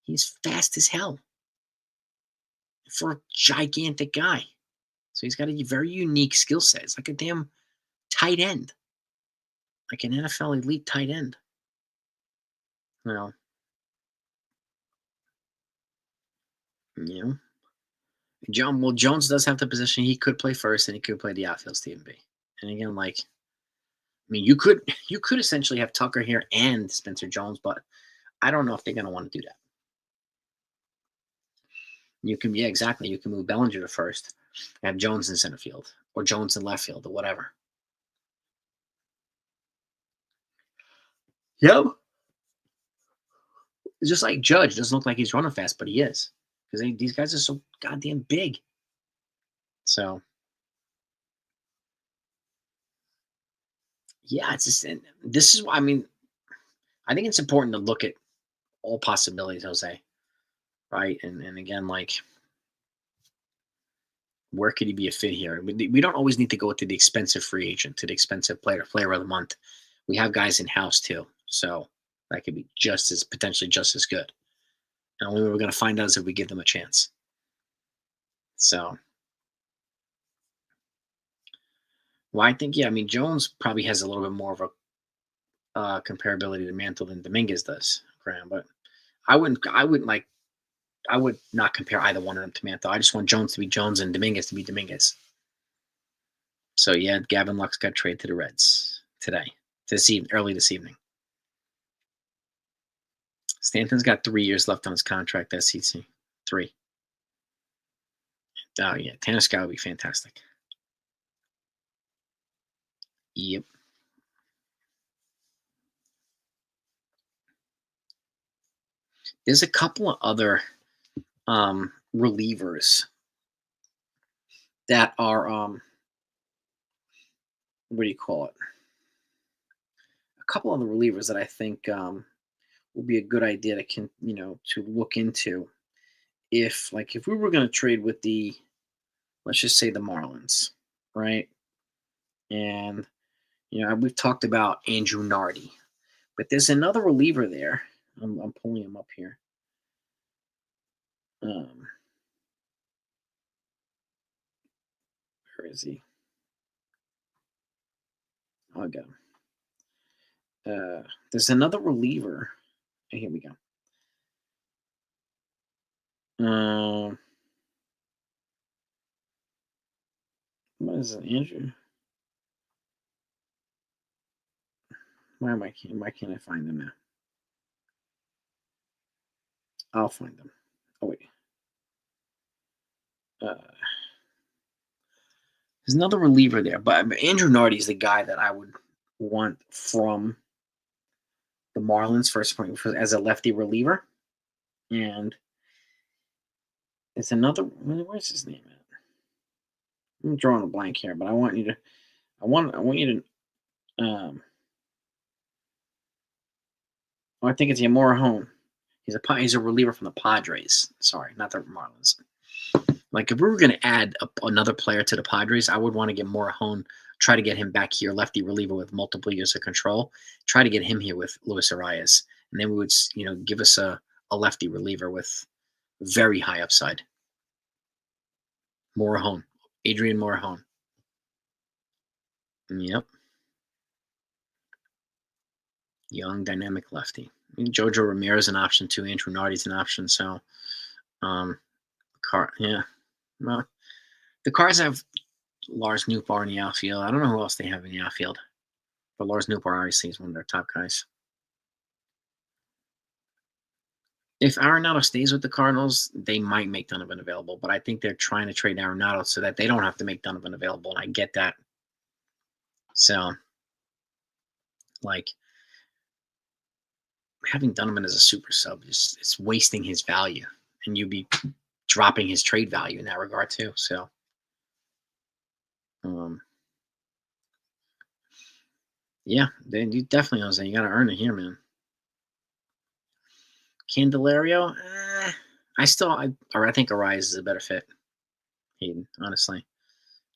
He's fast as hell for a gigantic guy. So he's got a very unique skill set. It's like a damn tight end, like an NFL elite tight end. You know. Jones does have the position. He could play first, and he could play the outfield, Stephen B. And again, like, I mean, you could essentially have Tucker here and Spencer Jones, but I don't know if they're going to want to do that. Yeah, exactly. You can move Bellinger to first, have Jones in center field, or Jones in left field, or whatever. Yep. It's just like Judge. Doesn't look like he's running fast, but he is, because these guys are so goddamn big. So, yeah, it's just, and this is why, I mean, I think it's important to look at all possibilities, Jose, right? And again, like, where could he be a fit here? We don't always need to go to the expensive free agent, to the expensive player of the month. We have guys in house too, so that could be potentially just as good. And only way we're going to find out is if we give them a chance. So, well, I think, yeah, I mean, Jones probably has a little bit more of a comparability to Mantle than Dominguez does, Graham. But I would not compare either one of them to Mantle. I just want Jones to be Jones and Dominguez to be Dominguez. So yeah, Gavin Lux got traded to the Reds today, early this evening. Stanton's got 3 years left on his contract. SEC 3. Oh yeah, Tanner Scott would be fantastic. Yep. There's a couple of other relievers that are what do you call it? A couple of the relievers that I think will be a good idea to to look into if we were going to trade with let's just say the Marlins, right? And we've talked about Andrew Nardi, but there's another reliever there. I'm pulling him up here. Where is he? I'll go. There's another reliever. Here we go. What is it, Andrew? Why can't I find them now? I'll find them. Oh wait. There's another reliever there, but Andrew Nardi is the guy that I would want from the Marlins first point as a lefty reliever. And it's another. Where's his name at? I'm drawing a blank here, but I want you to. I want you to. I think it's Yamura Hone. He's a reliever from the Padres. Sorry, not the Marlins. Like, if we were going to add another player to the Padres, I would want to get Morahone, try to get him back here, lefty reliever with multiple years of control, try to get him here with Luis Arraez. And then we would, give us a lefty reliever with very high upside. Morahone, Adrian Morejon. Yep. Young, dynamic lefty. Jojo Ramirez an option too. Andrew Nardi's an option. So, yeah. Well, the Cards have Lars Nootbaar in the outfield. I don't know who else they have in the outfield, but Lars Nootbaar obviously is one of their top guys. If Arenado stays with the Cardinals, they might make Donovan available, but I think they're trying to trade Arenado so that they don't have to make Donovan available, and I get that. So, like, having Donovan as a super sub is it's wasting his value, and you'd be dropping his trade value in that regard too. So, yeah, then you definitely, Jose, you got to earn it here, man. Candelario, I think Arraez is a better fit. Hayden, honestly.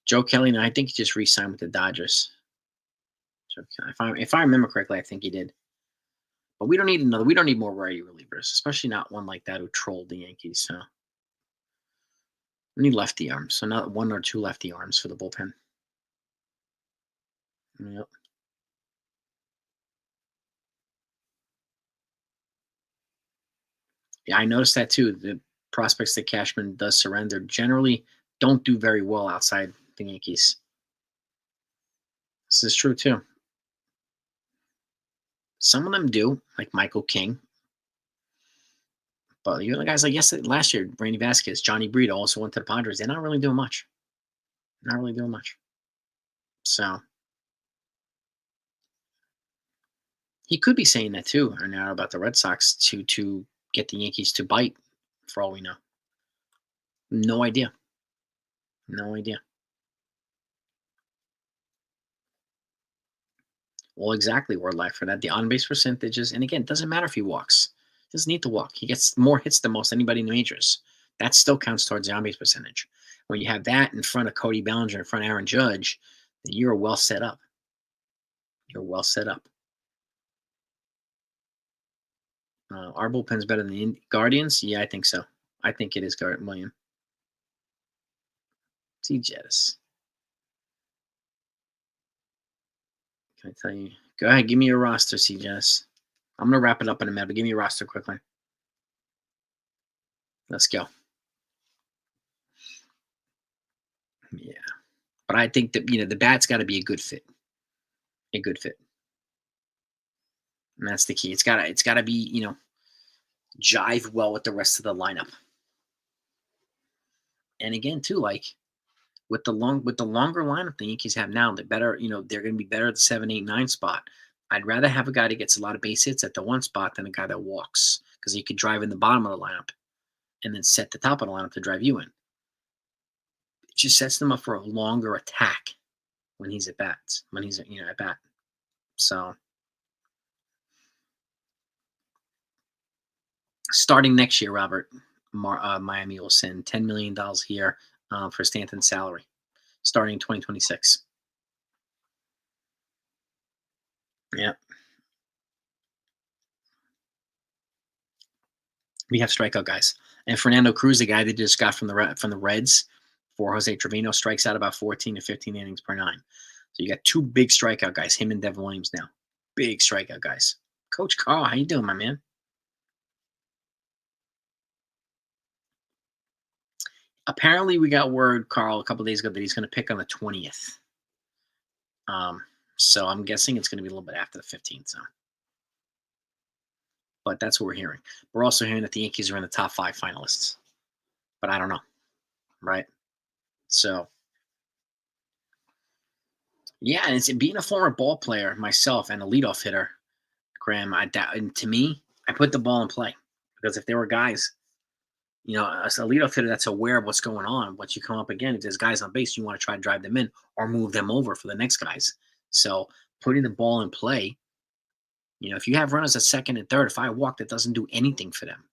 Joe Kelly, no, I think he just re-signed with the Dodgers. If I remember correctly, I think he did. But we don't need more variety relievers, especially not one like that who trolled the Yankees. So we need lefty arms. So not one or two lefty arms for the bullpen. Yep. Yeah, I noticed that too. The prospects that Cashman does surrender generally don't do very well outside the Yankees. This is true too. Some of them do, like Michael King. But you know, guys like last year, Randy Vasquez, Johnny Brito also went to the Padres. They're not really doing much. Not really doing much. So he could be saying that too, or now about the Red Sox to get the Yankees to bite, for all we know. No idea. No idea. Well, exactly. We're live for that. The on-base percentages, and again, it doesn't matter if he walks. He doesn't need to walk. He gets more hits than most anybody in the majors. That still counts towards the on-base percentage. When you have that in front of Cody Bellinger, in front of Aaron Judge, then you're well set up. You're well set up. Our bullpen's better than the Guardians? Yeah, I think so. I think it is William. See Jettis. Can I tell you? Go ahead, give me your roster, C. Jettis. I'm going to wrap it up in a minute, but give me your roster quickly. Let's go. Yeah. But I think that, the bat's got to be a good fit. A good fit. And that's the key. It's gotta be, jive well with the rest of the lineup. And again, too, like with the longer lineup the Yankees have now, they're better, they're gonna be better at the 7, 8, 9 spot. I'd rather have a guy that gets a lot of base hits at the one spot than a guy that walks, because he could drive in the bottom of the lineup and then set the top of the lineup to drive you in. It just sets them up for a longer attack when he's at bat. So starting next year, Robert, Miami will send $10 million a year for Stanton's salary, starting 2026. Yeah. We have strikeout guys. And Fernando Cruz, the guy they just got from the Reds for Jose Trevino, strikes out about 14 to 15 innings per 9. So you got two big strikeout guys, him and Devin Williams now. Big strikeout guys. Coach Carl, how you doing, my man? Apparently, we got word, Carl, a couple days ago that he's going to pick on the 20th. So I'm guessing it's going to be a little bit after the 15th. So, but that's what we're hearing. We're also hearing that the Yankees are in the top 5 finalists, but I don't know, right? So, yeah, and it's being a former ball player myself and a leadoff hitter, Graham. And to me, I put the ball in play, because if there were guys, as a leadoff hitter that's aware of what's going on, once you come up again, if there's guys on base, you want to try to drive them in or move them over for the next guys. So putting the ball in play, if you have runners at second and third, if I walk, that doesn't do anything for them.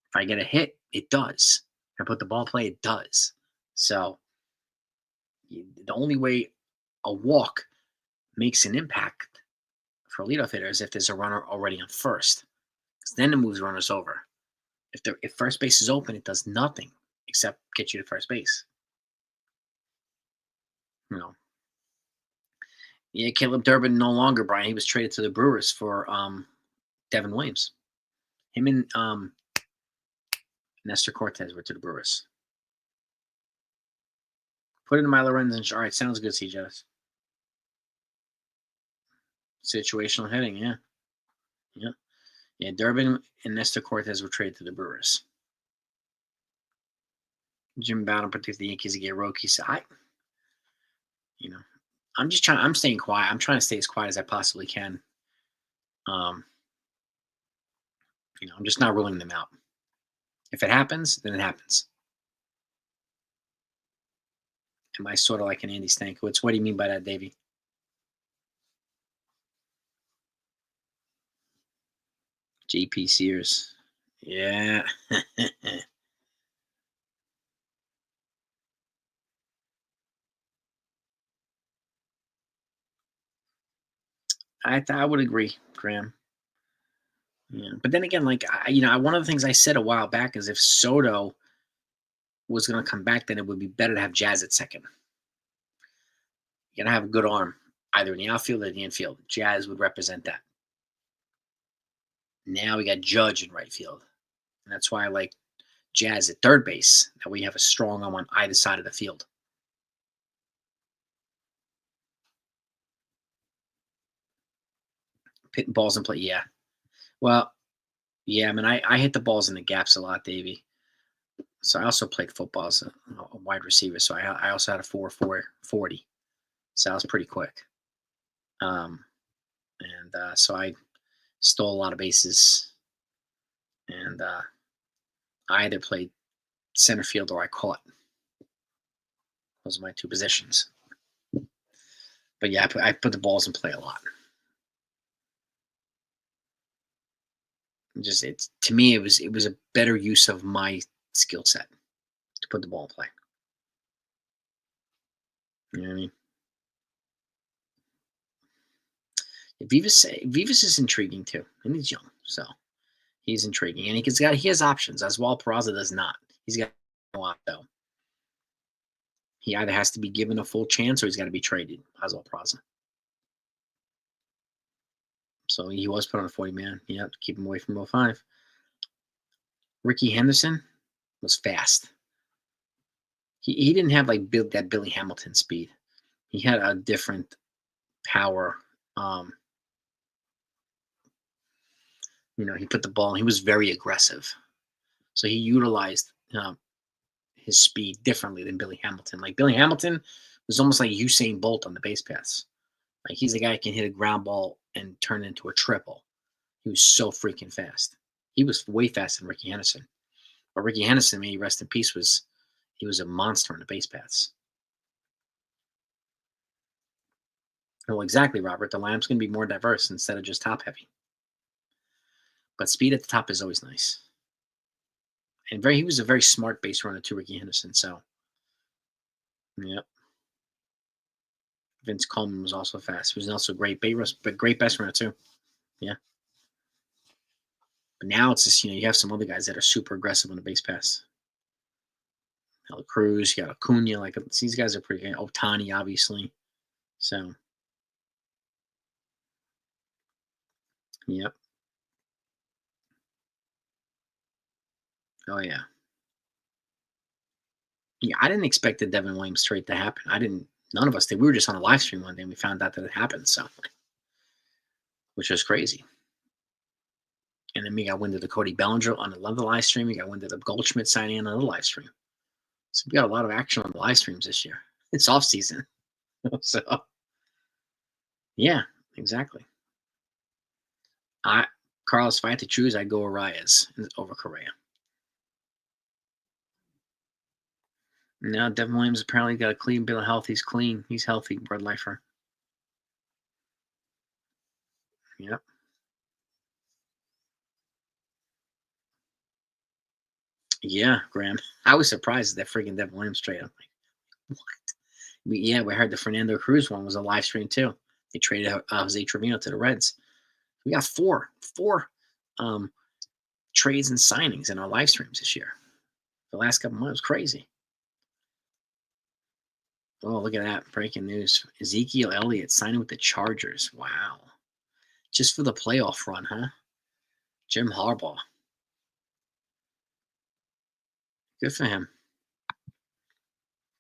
If I get a hit, it does. If I put the ball in play, it does. So the only way a walk makes an impact for a leadoff hitter is if there's a runner already on first, because then it moves runners over. If first base is open, it does nothing except get you to first base. You know, yeah, Caleb Durbin no longer, Brian. He was traded to the Brewers for Devin Williams. Him and Nestor Cortez were to the Brewers. Put it in my Lorenzen. All right, sounds good, CJ. Situational hitting, yeah. Yeah. Yeah, Durbin and Nestor Cortez were traded to the Brewers. Jim Bowden predicted the Yankees to get Roki. So I'm staying quiet. I'm trying to stay as quiet as I possibly can. I'm just not ruling them out. If it happens, then it happens. Am I sort of like an Andy Stankiewicz? What do you mean by that, Davey? JP Sears. Yeah. I would agree, Graham. Yeah. But then again, like, one of the things I said a while back is if Soto was going to come back, then it would be better to have Jazz at second. You got to have a good arm, either in the outfield or the infield. Jazz would represent that. Now we got Judge in right field. And that's why I like Jazz at third base. That we have a strong arm on either side of the field. Hitting balls in play, yeah. Well, yeah, I mean, I hit the balls in the gaps a lot, Davey. So I also played football as a wide receiver. So I also had a 4.40. So I was pretty quick. So I stole a lot of bases. And I either played center field or I caught. Those are my two positions. But yeah, I put the balls in play a lot. To me, it was a better use of my skill set to put the ball in play. You know what I mean? Vivas is intriguing too, and he's young, so he's intriguing, and he has options. As Walt Peraza does not. He's got a lot though. He either has to be given a full chance or he's got to be traded. Oswald Peraza. So he was put on a 40-man. Yeah, to keep him away from 05. Ricky Henderson was fast. He didn't have like that Billy Hamilton speed. He had a different power. He put the ball. He was very aggressive, so he utilized his speed differently than Billy Hamilton. Like Billy Hamilton was almost like Usain Bolt on the base pass. Like he's the guy who can hit a ground ball and turn it into a triple. He was so freaking fast. He was way faster than Ricky Henderson. But Ricky Henderson, may he rest in peace, he was a monster on the base paths. Well, exactly, Robert. The lineup's going to be more diverse instead of just top heavy. But speed at the top is always nice. And he was a very smart base runner too, Ricky Henderson. So, yep. Vince Coleman was also fast. He was also a great base runner too. Yeah. But now it's just, you have some other guys that are super aggressive on the base pass. Cruz, you got Acuna, like these guys are pretty good. Ohtani, obviously. So, yep. Oh yeah. Yeah, I didn't expect the Devin Williams trade to happen. None of us did. We were just on a live stream one day and we found out that it happened. So, which was crazy. And then we got wind of the Cody Bellinger on another live stream. We got wind of the Goldschmidt signing on another live stream. So we got a lot of action on the live streams this year. It's off season. So yeah, exactly. Carlos, if I had to choose, I'd go Arraez over Correa. Now Devin Williams apparently got a clean bill of health. He's clean. He's healthy, Bud Lifer. Yep. Yeah, Graham. I was surprised at that freaking Devin Williams trade. I'm like, what? We heard the Fernando Cruz one was a live stream too. They traded Jose Trevino to the Reds. We got four trades and signings in our live streams this year. The last couple months, crazy. Oh, look at that. Breaking news. Ezekiel Elliott signing with the Chargers. Wow. Just for the playoff run, huh? Jim Harbaugh. Good for him.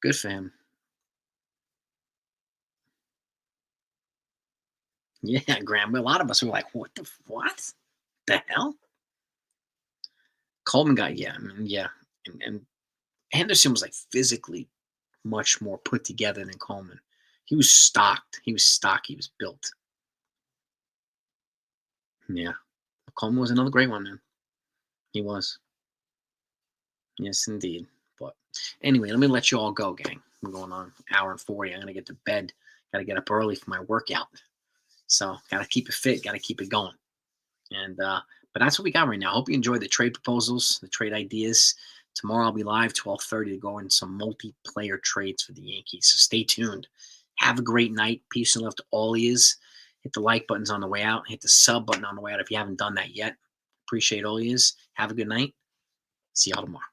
Good for him. Yeah, Graham. A lot of us were like, what? The hell? Coleman got, yeah, I mean, yeah. And Anderson was like physically much more put together than Coleman. He was stocked. He was stocky. He was built. Yeah. Coleman was another great one, man. He was. Yes, indeed. But anyway, let me let you all go, gang. We're going on an hour and 40. I'm going to get to bed. Got to get up early for my workout. So got to keep it fit. Got to keep it going. And but that's what we got right now. I hope you enjoyed the trade proposals, the trade ideas. Tomorrow I'll be live 12:30 to go in some multiplayer trades for the Yankees. So stay tuned. Have a great night. Peace and love to all yous. Hit the like buttons on the way out. Hit the sub button on the way out if you haven't done that yet. Appreciate all yous. Have a good night. See y'all tomorrow.